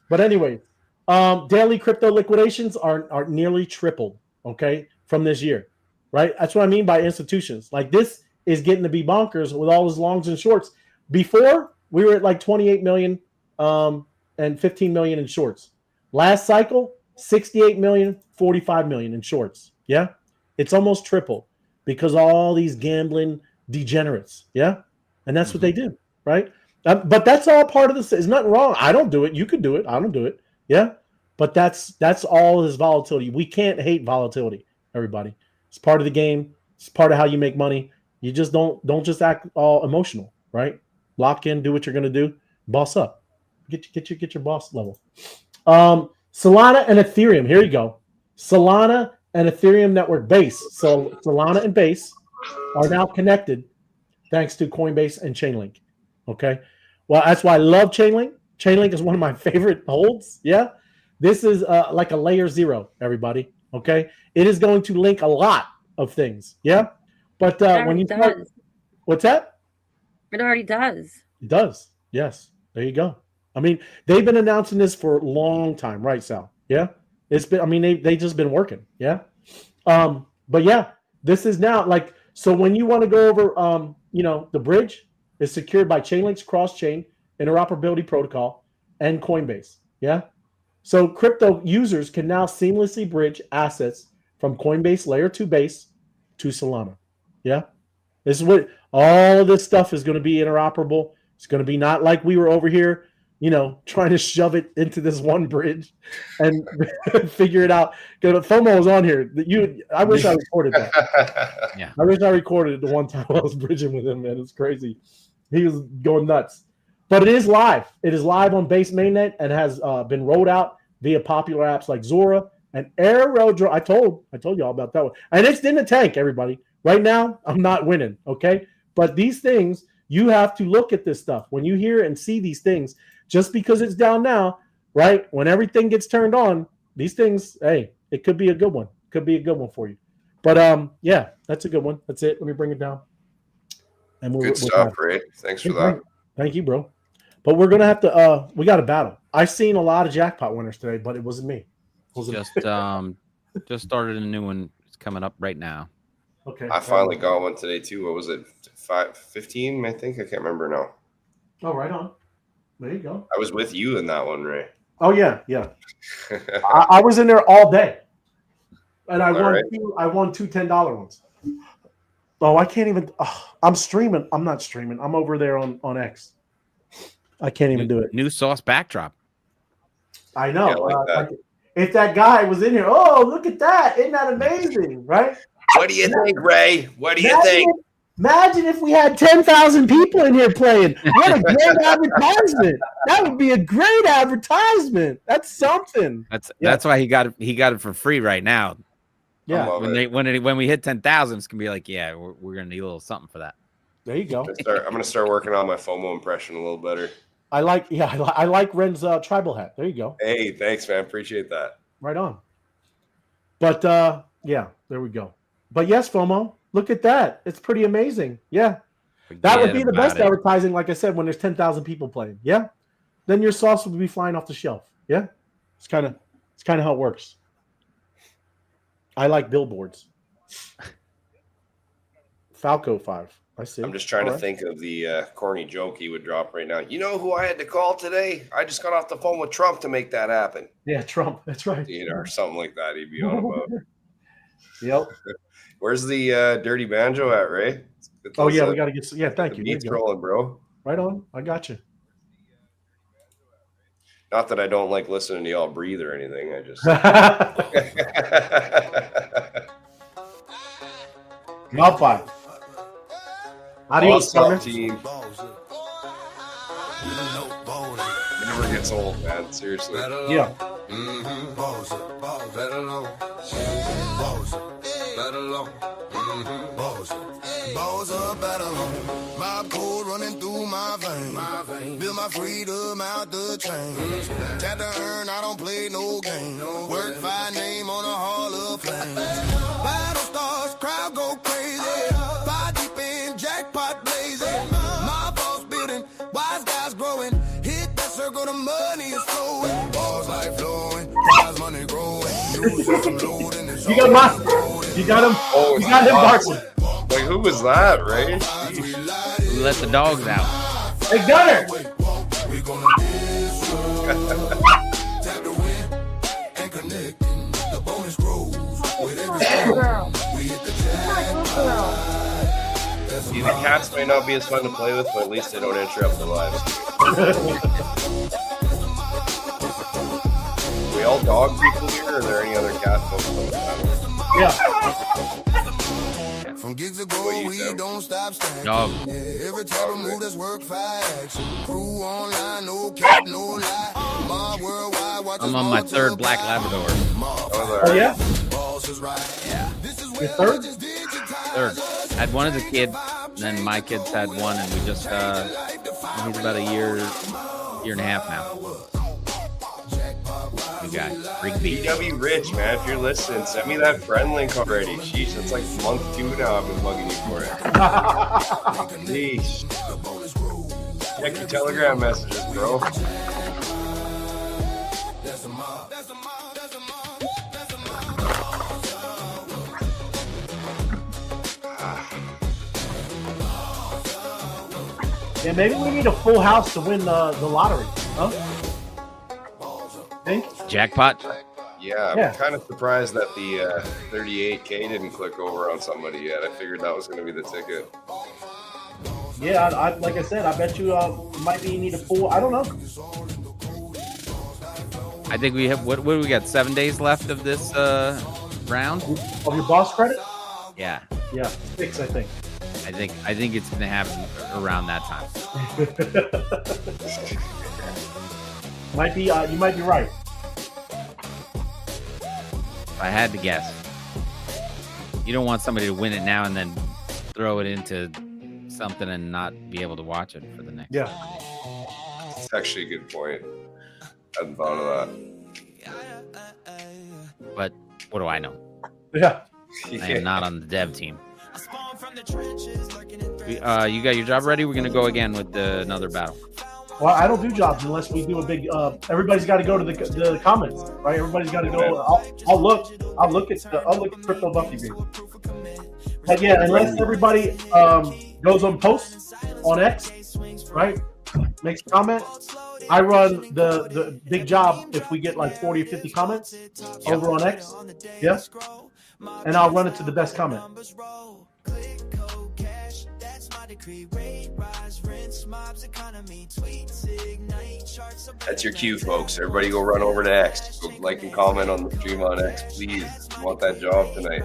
But anyway, daily crypto liquidations are nearly tripled, okay, from this year, right? That's what I mean by institutions. Like this is getting to be bonkers with all his longs and shorts. Before, we were at like 28 million and 15 million in shorts. Last cycle, 68 million, 45 million in shorts. Yeah. It's almost triple because all these gambling degenerates. Yeah. And that's what they do. Right. But that's all part of this. There's nothing wrong. I don't do it. You could do it. I don't do it. Yeah. But that's all this volatility. We can't hate volatility, everybody. It's part of the game. It's part of how you make money. You just don't just act all emotional, right? Lock in, do what you're going to do, boss up. Get your boss level. Solana and Ethereum. Here you go. Solana and Ethereum network Base. So Solana and Base are now connected thanks to Coinbase and Chainlink. Okay. Well, that's why I love Chainlink. Chainlink is one of my favorite holds. Yeah. This is like a layer 0, everybody. Okay. It is going to link a lot of things. Yeah. But when you start, what's that? It already does. It does. Yes. There you go. I mean, they've been announcing this for a long time, right, Sal? Yeah. It's been, I mean, they just been working. Yeah. But yeah, this is now like, so when you want to go over, the bridge is secured by Chainlink's cross-chain interoperability protocol and Coinbase. Yeah. So crypto users can now seamlessly bridge assets from Coinbase layer 2 base to Solana. Yeah. This is what all of this stuff is going to be interoperable. It's going to be not like we were over here, trying to shove it into this one bridge and figure it out. Because FOMO was on here. I wish I recorded that. Yeah. I wish I recorded it the one time I was bridging with him, man. It's crazy. He was going nuts. But it is live. It is live on Base Mainnet and has been rolled out via popular apps like Zora and Aerodrome. I told you all about that one. And it's in the tank, everybody. Right now, I'm not winning, okay? But these things, you have to look at this stuff. When you hear and see these things, just because it's down now, right? When everything gets turned on, these things, hey, it could be a good one. Could be a good one for you. But yeah, that's a good one. That's it. Let me bring it down. And good stuff, Ray. Thanks for that. Thank you, bro. But we're gonna have to. We got a battle. I've seen a lot of jackpot winners today, but it wasn't me. Just started a new one. It's coming up right now. Okay. I finally got one today too. What was it? 15, I think. I can't remember now. Oh, right on. There you go. I was with you in that one, Ray. Oh yeah. I was in there all day, and I won two $10 ones. Oh, I can't even. I'm streaming. I'm not streaming. I'm over there on X. I can't even do it. New sauce backdrop. I know. Yeah, like that. If that guy was in here, oh, look at that. Isn't that amazing? Right? What do you think, Ray? What do you think? Imagine if we had 10,000 people in here playing. What a great advertisement. That would be a great advertisement. That's something. That's why he got it for free right now. Yeah. When we hit 10,000, it's gonna be like, yeah, we're gonna need a little something for that. There you go. I'm gonna start working on my FOMO impression a little better. I like Ren's tribal hat. There you go. Hey, thanks, man. Appreciate that. Right on. But yeah, there we go. But yes, FOMO, look at that. It's pretty amazing. Yeah. That would be the best advertising, like I said, when there's 10,000 people playing. Yeah. Then your sauce would be flying off the shelf. Yeah. It's kind of It's kind of how it works. I like billboards. Falco 5. I see. I'm just trying to think of the corny joke he would drop right now. You know who I had to call today? I just got off the phone with Trump to make that happen. Yeah, Trump. That's right. You know, or something like that. He'd be on about. Yep. Where's the dirty banjo at, Ray? Oh yeah, we got to get. Yeah, thank you. Beats rolling, bro. Right on. I got you. Not that I don't like listening to y'all breathe or anything. I just. MOBFI. Adios, partner. Team. It never gets old, man. Seriously. Yeah. My code running through my veins. Build my freedom out the chains. Tap to earn, I don't play no game. Work by name on a hall of fame. Battle stars, crowd go crazy. Fire deep in jackpot blazing. My boss building, wise guys growing. Hit that circle, the money is flowing. Balls like flowing, prize money growing. New system loading. You got my, you got him. Oh, you got him, Barkley. Like, who was that, Ray? Who let the dogs out? Hey, Gunner. See, the cats may not be as fun to play with, but at least they don't interrupt the lives. Are we all dog people here, or are there any other cat folks on the panel? Yeah. From gigs ago, we don't stop standing. Dog. Yeah, every time we move, that's work for action. Crew online, no cap, no lie. My worldwide, watch I'm on my third black Labrador. Oh yeah. Yeah. Your third? Third. I had one as a kid, then my kids had one, and we just he's about a year and a half now. Good guy. Rigby. BW Rich, man, if you're listening, send me that friend link already. Sheesh, it's like month 2 now I've been bugging you for it. Sheesh. Check your Telegram messages, bro. Yeah, maybe we need a full house to win the lottery. Huh? Think? Jackpot? Yeah, I'm kind of surprised that the 38K didn't click over on somebody yet. I figured that was going to be the ticket. Yeah, I like I said, I bet you might be need a full. I don't know. I think we have, what do we got, 7 days left of this round? Of your boss credit? Yeah. Yeah, 6, I think. I think it's going to happen around that time. Might be, you might be right. If I had to guess. You don't want somebody to win it now and then throw it into something and not be able to watch it for the next. Yeah. It's actually a good point. I hadn't thought of that. But what do I know? Yeah. I am not on the dev team. You got your job ready? We're going to go again with another battle. Well, I don't do jobs unless we do a big. Everybody's got to go to the comments, right? Everybody's got to go. I'll look at Crypto Buffy video. But yeah, unless everybody goes on posts on X, right? Makes a comment. I run the big job if we get like 40 or 50 comments over on X. Yeah, and I'll run it to the best comment. That's your cue, folks. Everybody go run over to X. Go like and comment on the stream on X, please. I want that job tonight.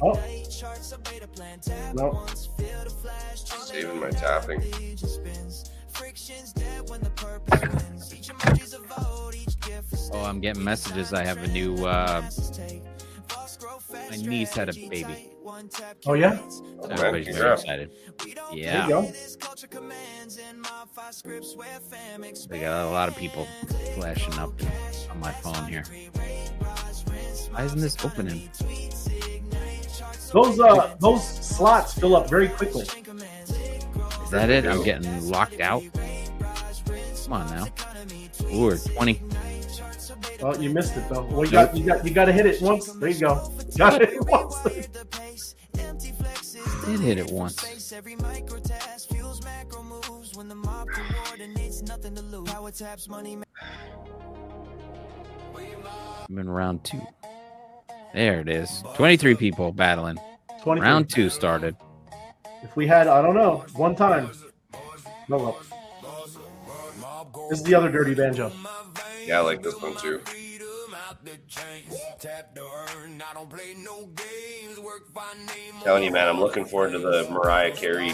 Oh. No. Saving my tapping. Oh, I'm getting messages. I have a new, my niece had a baby. Oh, yeah? Oh, everybody's very excited. Yeah. There you go. They got a lot of people flashing up on my phone here. Why isn't this opening? Those slots fill up very quickly. Is that it? I'm getting locked out. Come on now. Ooh, we're 20. Oh, you missed it though. Well, you got to hit it once. There you go. Got it once. Did hit it once. I'm in round 2. There it is. 23 people battling. 23. Round 2 started. If we had, I don't know, one time. No luck. This is the other dirty banjo. Yeah, I like this one too. Telling you, man, I'm looking forward to the Mariah Carey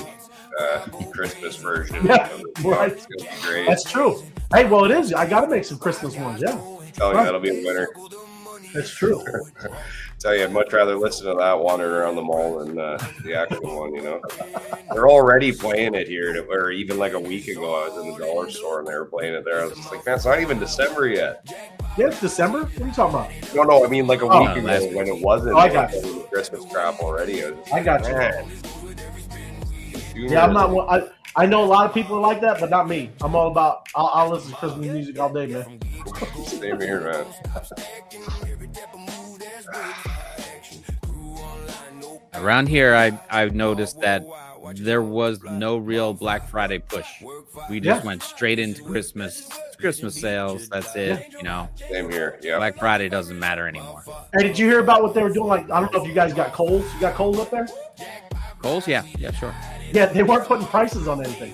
Christmas version. Yeah, right. It's gonna be great. That's true. Hey, well, it is. I got to make some Christmas ones. Yeah. Telling you, that'll be a winner. That's true. Tell you, I'd much rather listen to that wandering around the mall than the actual one. You know, they're already playing it here, or even like a week ago, I was in the dollar store and they were playing it there. I was just like, man, it's not even December yet. Yeah, it's December. What are you talking about? No, I mean like a week ago when it wasn't. I got the Christmas crap already. I got you. Man. Yeah, I'm not. I know a lot of people are like that, but not me. I'm all about. I'll listen to Christmas music all day, man. Same here, man. Around here, I've noticed that there was no real Black Friday push. We just went straight into Christmas sales. That's it. You know. Same here. Yeah. Black Friday doesn't matter anymore. Hey, did you hear about what they were doing? Like, I don't know if you guys got Kohl's. You got Kohl's up there? Kohl's, yeah, sure. Yeah, they weren't putting prices on anything.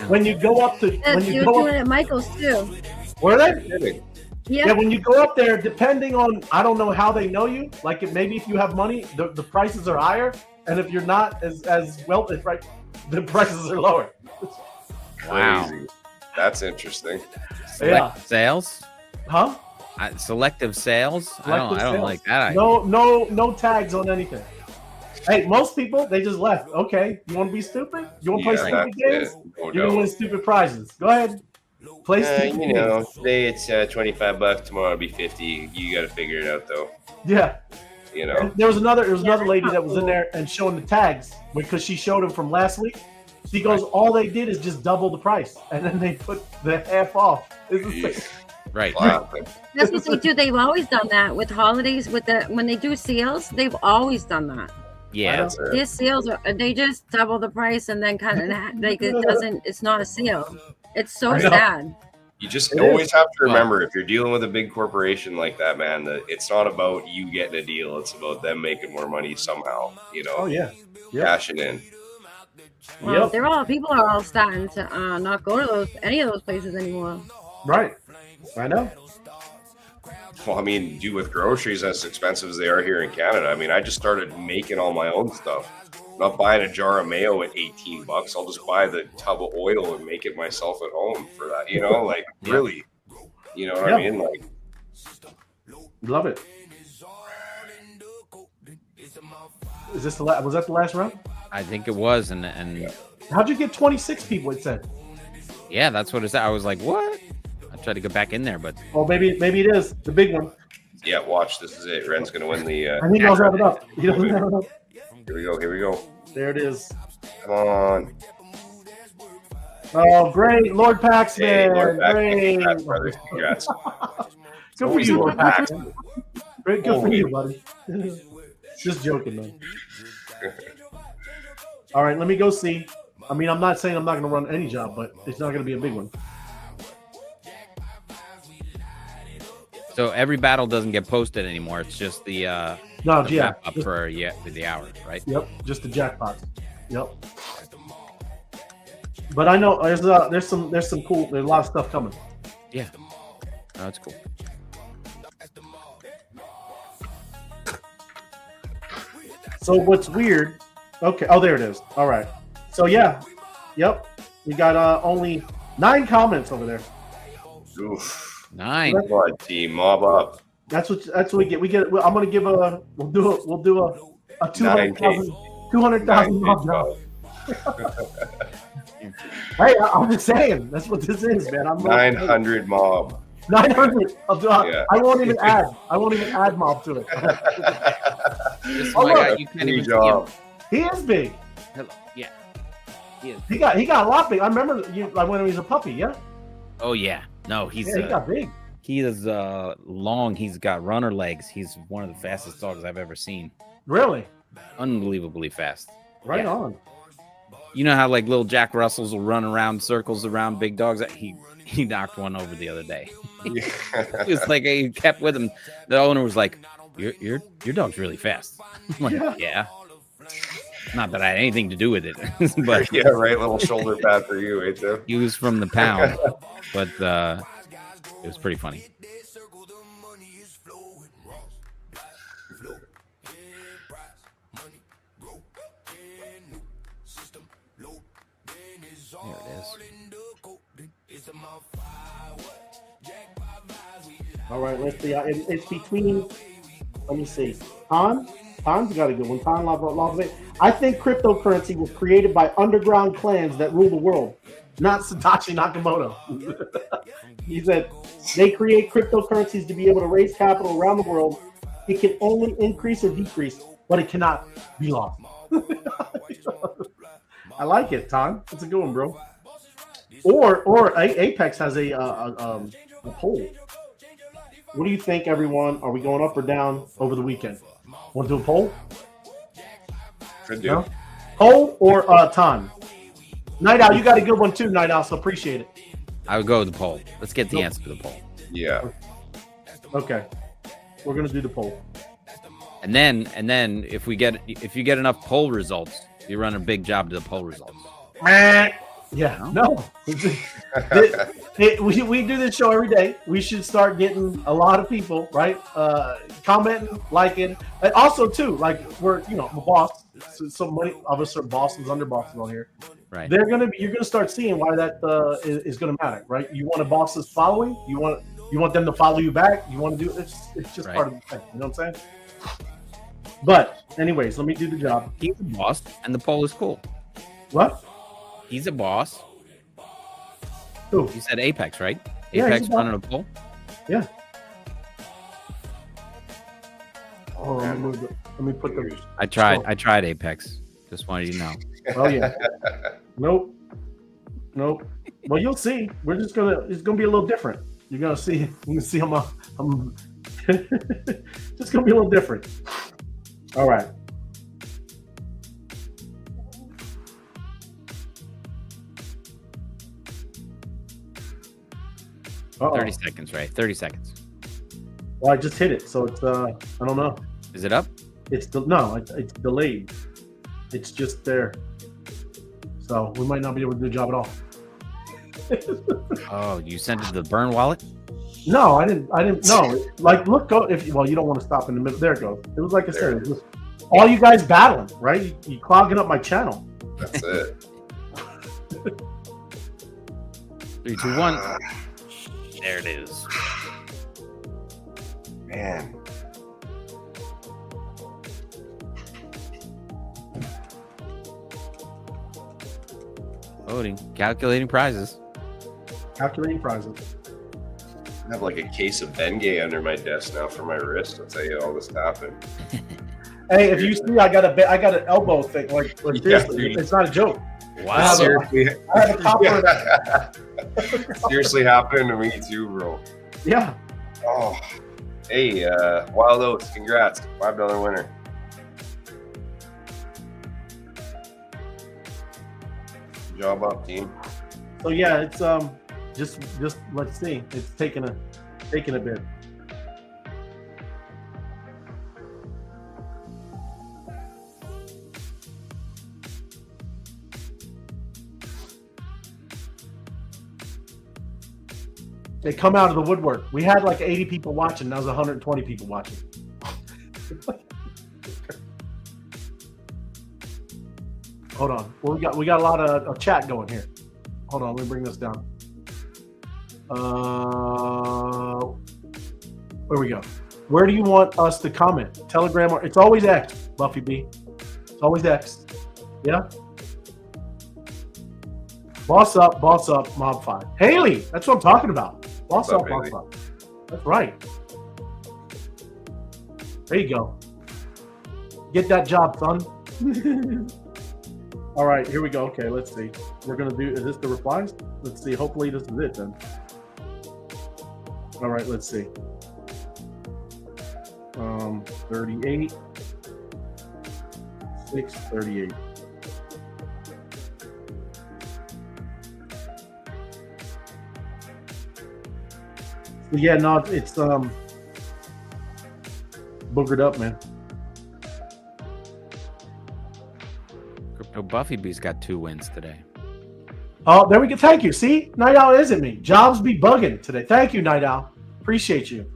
When you go up to you were doing it at Michael's too. Were they? Yeah, when you go up there, depending on, I don't know how they know you. Like, maybe if you have money, the prices are higher, and if you're not as wealthy, right, the prices are lower. Wow, crazy. That's interesting. Sales? Huh? Selective sales? I don't like that idea. No tags on anything. Hey, most people, they just left. Okay, you want to be stupid? You want to play stupid games? You're going to win stupid prizes. Go ahead. Play stupid games. Today it's $25. Tomorrow it'll be $50. You got to figure it out, though. Yeah. You know. And there was another lady that was in there and showing the tags because she showed them from last week. She goes, all they did is just double the price, and then they put the half off. Right. Wow. That's what they do. They've always done that with holidays. When they do sales, they've always done that. Yeah, these sales they just double the price and then kind of like it's not a sale. It's so sad. You just always have to remember, if you're dealing with a big corporation like that, man, that it's not about you getting a deal. It's about them making more money somehow, you know? Oh, yeah. Cashing in. Well, people are all starting to not go to any of those places anymore. Right. I know. Well, I mean, with groceries as expensive as they are here in Canada, I mean, I just started making all my own stuff. I'm not buying a jar of mayo at $18. I'll just buy the tub of oil and make it myself at home for that. You know, like really, you know what I mean? Like, love it. Is this was that the last round? I think it was, and how'd you get 26 people? It said. Yeah, that's what it said. I was like, what? I tried to go back in there, but maybe it is the big one. Yeah, watch. This is it. Ren's gonna win the. I think I'll wrap it up. Here we go. There it is. Come on. Oh, great, Lord Paxman. Hey, Lord Paxman. Great. Congrats, brothers. Congrats. Good for you, Lord Paxman. Great, good for you, buddy. Just joking, man. All right, let me go see. I mean, I'm not saying I'm not going to run any job, but it's not going to be a big one. So every battle doesn't get posted anymore. It's just the up for the hour, right? Yep, just the jackpots. Yep. But I know there's some cool. There's a lot of stuff coming. Yeah, that's cool. So what's weird? Okay. Oh, there it is. All right. So yeah. Yep. We got only 9 comments over there. Oof. 9. Come on, team, mob up. That's what we get. I'm gonna give we'll do a 200,000 mob job. Hey, I'm just saying that's what this is, man. I'm 900 mob. 900. I won't even add mob to it. You can't even see him. He is big. Yeah. He got a lot big. I remember when he was a puppy. Yeah. Oh yeah. No, he got big. He is long. He's got runner legs. He's one of the fastest dogs I've ever seen. Really? Unbelievably fast. Right on. You know how like little Jack Russells will run around circles around big dogs? He knocked one over the other day. It was like he kept with him. The owner was like, "Your dog's really fast." I'm like, yeah. Not that I had anything to do with it, but yeah, right. Little shoulder pad for you, right there. He was from the pound, but it was pretty funny. There it is. All right, let's see. It's between. Let me see. Tan's got a good one. Tan Lava. I think cryptocurrency was created by underground clans that rule the world, not Satoshi Nakamoto. He said they create cryptocurrencies to be able to raise capital around the world. It can only increase or decrease, but it cannot be lost. I like it, Tan. It's a good one, bro. Or Apex has a poll. What do you think, everyone? Are we going up or down over the weekend? Want to do a poll? Could do. No? Poll or Tan? Night Owl, you got a good one too, Night Owl, so appreciate it. I would go with the poll. Let's get the answer to the poll. Yeah. Okay. We're gonna do the poll. And then if you get enough poll results, you run a big job to the poll results. Yeah, no. We do this show every day. We should start getting a lot of people, right? Commenting, liking. And also, too, like we're, I'm a boss. So many of us are bosses, under bosses on here. Right. You're gonna start seeing why that is gonna matter, right? You want a boss's following. You want them to follow you back. You want to do it's just right. part of the thing. You know what I'm saying? But anyways, let me do the job. He's a boss, and the poll is cool. What? He's a boss. Who? You said Apex, right? Yeah, Apex running a poll? Yeah. Oh, let me put the. I tried Apex. Just wanted you to know. Oh yeah. Nope. Well, you'll see. It's gonna be a little different. You're gonna see. You can see I'm just gonna be a little different. All right. Uh-oh. 30 seconds, right? 30 seconds. Well, I just hit it, so it's I don't know. Is it up? It's delayed. It's just there. So we might not be able to do the job at all. Oh, you sent it to the burn wallet? No, I didn't. No, like look. You don't want to stop in the middle. There it goes. It was like I said. It was just all you guys battling, right? You clogging up my channel. That's it. 3, 2, 1. There it is. Man. Loading. Calculating prizes. Calculating prizes. I have like a case of Bengay under my desk now for my wrist. I'll tell you all this happened. Hey, if you see, I got an elbow thing. Like seriously, it's not a joke. Wow. Seriously, I have a copper. Seriously happened to me too, bro. Yeah. Oh, hey, Wild Oats, congrats, $5 winner. Good job up, team. So yeah, it's just let's see. It's taking a bit. They come out of the woodwork. We had like 80 people watching. Now there's 120 people watching. Hold on. Well, we got a lot of chat going here. Hold on. Let me bring this down. Where we go. Where do you want us to comment? Telegram or it's always X, Buffy B. It's always X. Yeah. Boss up, MOBFI. Haley, that's what I'm talking about. Boss up, MOBFI. That's right. There you go. Get that job, son. All right, here we go. Okay, let's see. We're gonna do. Is this the replies? Let's see. Hopefully, this is it then. All right, let's see. 38, 638. Yeah, no, it's boogered up, man. Crypto Buffy B's got 2 wins today. Oh, there we go. Thank you. See, Night Owl isn't me. Jobs be bugging today. Thank you, Night Owl. Appreciate you.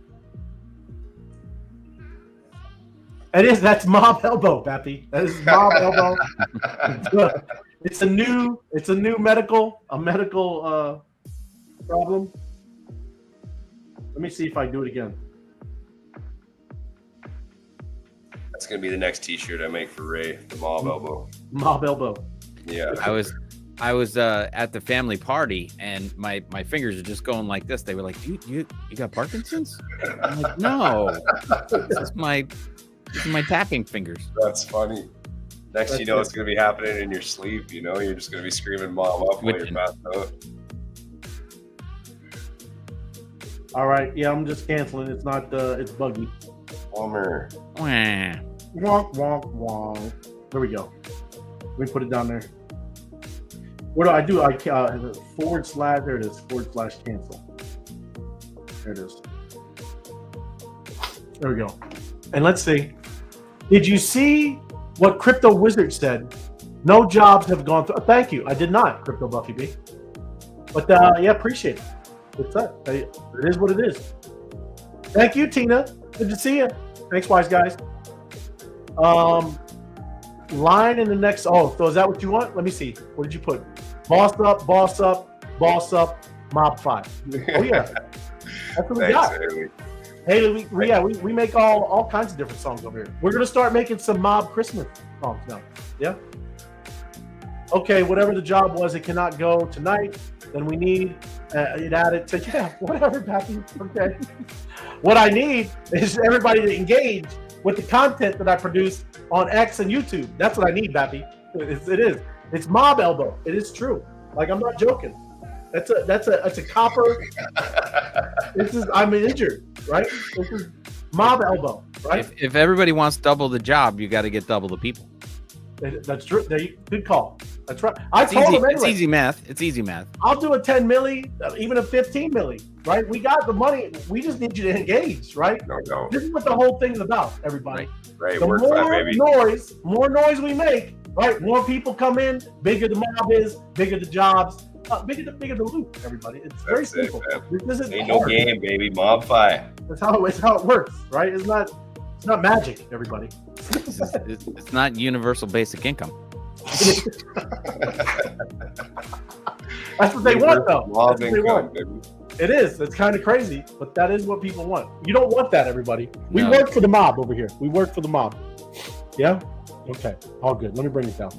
It is. That's Mob Elbow, Bappy. That is Mob Elbow. It's a new medical problem. Let me see if I do it again. That's gonna be the next T-shirt I make for Ray. The Mob Elbow. Mob Elbow. Yeah. I was at the family party and my fingers are just going like this. They were like, you got Parkinson's? I'm like, no. This is my tapping fingers. That's funny. Next, you know, it's going to be happening in your sleep. You know, you're just going to be screaming Mob up while you're passed out. All right. Yeah, I'm just canceling. It's not, it's buggy. Bummer. Wah. Wonk, wonk, wonk. There we go. Let me put it down there. What do? I there it is, /cancel. There it is. There we go. And let's see. Did you see what Crypto Wizard said? No jobs have gone through. Thank you. I did not, Crypto Buffy B. But yeah, appreciate it. What's up? It is what it is. Thank you, Tina. Good to see you. Thanks, wise guys. Line in the next. Oh, so is that what you want? Let me see. What did you put? Boss up, boss up, boss up, MOBFI. Oh yeah, that's what we got. Haley, we make all kinds of different songs over here. We're gonna start making some Mob Christmas songs now. Yeah. Okay, whatever the job was, it cannot go tonight. Then we need it added to whatever, Pappy. Okay. What I need is everybody to engage with the content that I produce on X and YouTube. That's what I need, Pappy. It is. It's Mob Elbow. It is true. Like, I'm not joking. That's a copper. I'm injured, right? This is Mob Elbow, right? If everybody wants double the job, you got to get double the people. That's true. Good call. That's right. It's easy math. It's easy math. I'll do a 10 milli, even a 15 milli, right? We got the money. We just need you to engage, right? No. This is what the whole thing is about, everybody. Right. The more noise we make, right? More people come in, bigger the mob is, bigger the jobs, bigger the loot, everybody. It's very simple. This isn't ain't no game, baby. MOBFI. That's how it works, right? It's not magic, everybody. It's not universal basic income. That's what they want, though. That's what they want. It is. It's kind of crazy, but that is what people want. You don't want that, everybody. We work for the mob over here. We work for the mob. Yeah? Okay. All good. Let me bring it down.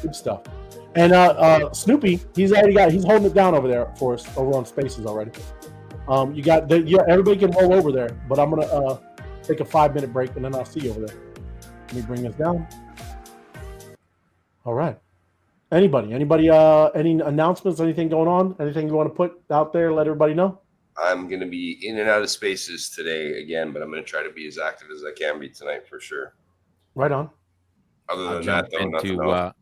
Good stuff. And Snoopy, he's holding it down over there for us over on Spaces already. Everybody can roll over there, but I'm gonna take a 5-minute break and then I'll see you over there. Let me bring this down. All right. Anybody, any announcements, anything going on? Anything you want to put out there, let everybody know? I'm going to be in and out of Spaces today again, but I'm going to try to be as active as I can be tonight for sure. Right on. Other than that, though, nothing else.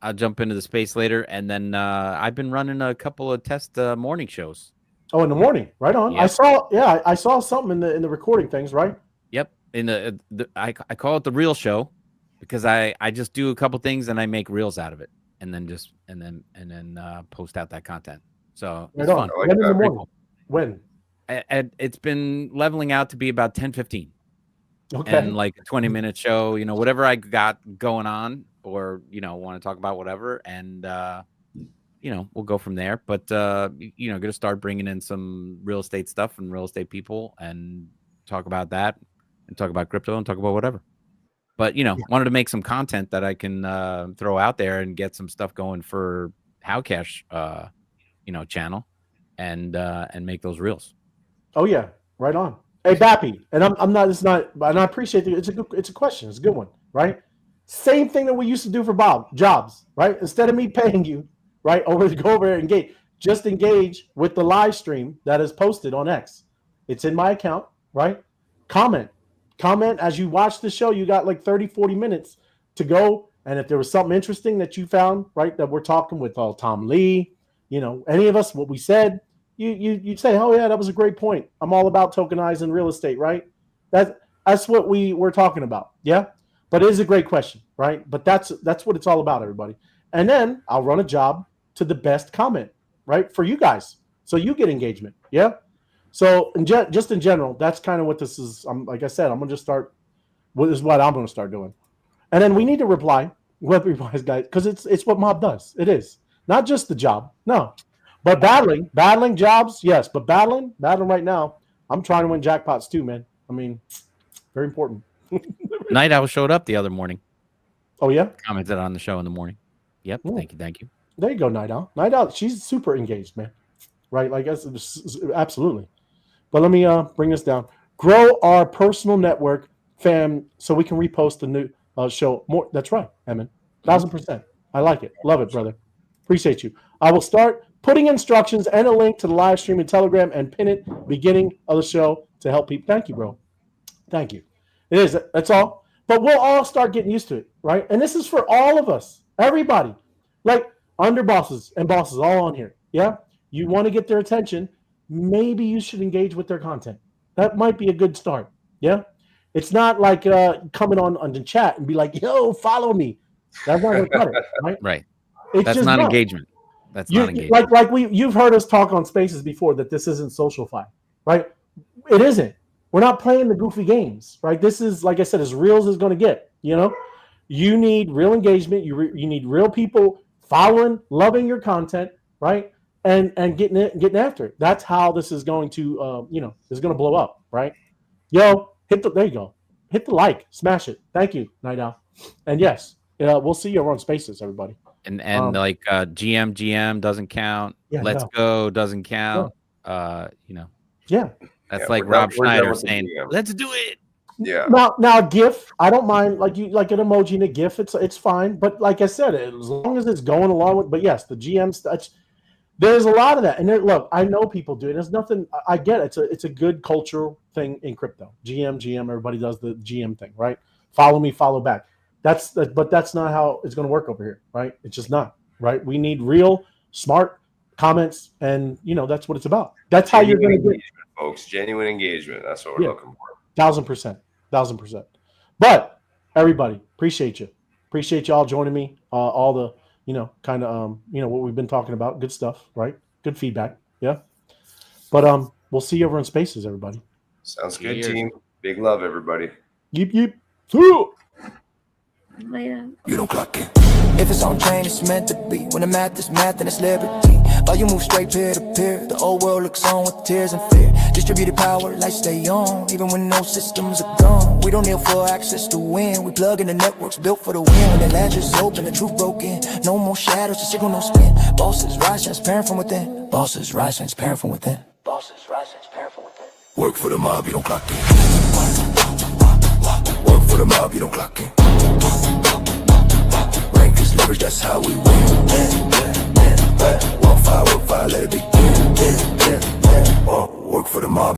I'll jump into the space later, and then I've been running a couple of test morning shows. Oh, in the morning, right on. Yep. I saw something in the recording things, right? Yep. I call it the real show because I just do a couple things and I make reels out of it, and then post out that content. So it's fun. When in the morning? Cool. When? It's been leveling out to be about 10:15. Okay. And like a 20-minute show, whatever I got going on, or want to talk about whatever, and we'll go from there. But gonna start bringing in some real estate stuff and real estate people, and talk about that, and talk about crypto, and talk about whatever. But wanted to make some content that I can throw out there and get some stuff going for Howcash, channel, and make those reels. Oh yeah, right on. Hey, Bappy, and I'm not. It's not. And I appreciate it. It's a question. It's a good one, right? Same thing that we used to do for jobs, right? Instead of me paying you, right, go over there and engage. Just engage with the live stream that is posted on X. It's in my account, right? Comment as you watch the show. You got like 30, 40 minutes to go. And if there was something interesting that you found, right, that we're talking with Tom Lee, any of us, what we said, you'd say, oh yeah, that was a great point. I'm all about tokenizing real estate, right? That's what we're talking about. Yeah. But it is a great question, right? But that's what it's all about, everybody. And then I'll run a job to the best comment, right, for you guys, so you get engagement. Yeah. So just in general, that's kind of what this is. Like I said, I'm gonna just start. This is what I'm gonna start doing. And then we need to reply. Web replies, guys, because it's what Mob does. It is not just the job, no, but battling jobs, yes, but battling right now. I'm trying to win jackpots too, man. I mean, very important. Night Owl showed up the other morning. Oh yeah, commented on the show in the morning. Yep. Ooh. Thank you. There you go, Night Owl. Night Owl, she's super engaged, man. Right? Like absolutely. But let me bring this down. Grow our personal network, fam, so we can repost the new show more. That's right, Emin. 1000%. I like it. Love it, brother. Appreciate you. I will start putting instructions and a link to the live stream in Telegram and pin it beginning of the show to help people. Thank you, bro. Thank you. It is. That's all. But we'll all start getting used to it, right? And this is for all of us, everybody, like under bosses and bosses all on here. Yeah. You want to get their attention. Maybe you should engage with their content. That might be a good start. Yeah. It's not like coming on the chat and be like, yo, follow me. That's not going to cut it, right? Right. It's That's just not engagement. That's not engagement. Like you've heard us talk on Spaces before that this isn't SocialFi, right? It isn't. We're not playing the goofy games, right? This is, like I said, as real as it's going to get. You need real engagement. You need real people following, loving your content, right? And getting after it. That's how this is going to, is going to blow up, right? Yo, there you go. Hit the like, smash it. Thank you, Night Owl. And yes, we'll see you over on Spaces, everybody. And GM doesn't count. Yeah, Let's go doesn't count. Yeah. That's like Rob Schneider saying, "Let's do it." Yeah. Now GIF, I don't mind like an emoji in a GIF. It's fine. But like I said, as long as it's going along with. But yes, the GM stuff. There's a lot of that. And look, I know people do it. There's nothing. I get it. It's a good cultural thing in crypto. GM. Everybody does the GM thing, right? Follow me, follow back. But that's not how it's going to work over here, right? It's just not, right? We need real, smart comments, and that's what it's about. That's how you're going to get, folks. Genuine engagement. That's what we're looking for. 1000%. But everybody, appreciate you. Appreciate y'all joining me. All the kind of what we've been talking about. Good stuff, right? Good feedback. Yeah. But we'll see you over in Spaces, everybody. Sounds good, team. Big love, everybody. Yeep. Woo! Later. You don't clock it. If it's on chain, it's meant to be. When the math is math, then it's liberty. While you move straight peer to peer, the old world looks on with tears and fear. Distributed power, lights stay on, even when no systems are gone. We don't need full access to win. We plug in the networks built for the win. When the ledger's open, the truth broke in. No more shadows, the signal no spin. Bosses rise, transparent from within. Bosses rise, transparent from within. Bosses rise, transparent from within. Work for the mob, you don't clock in. Work for the mob, you don't clock in. Rank is leverage, that's how we win. One fire, work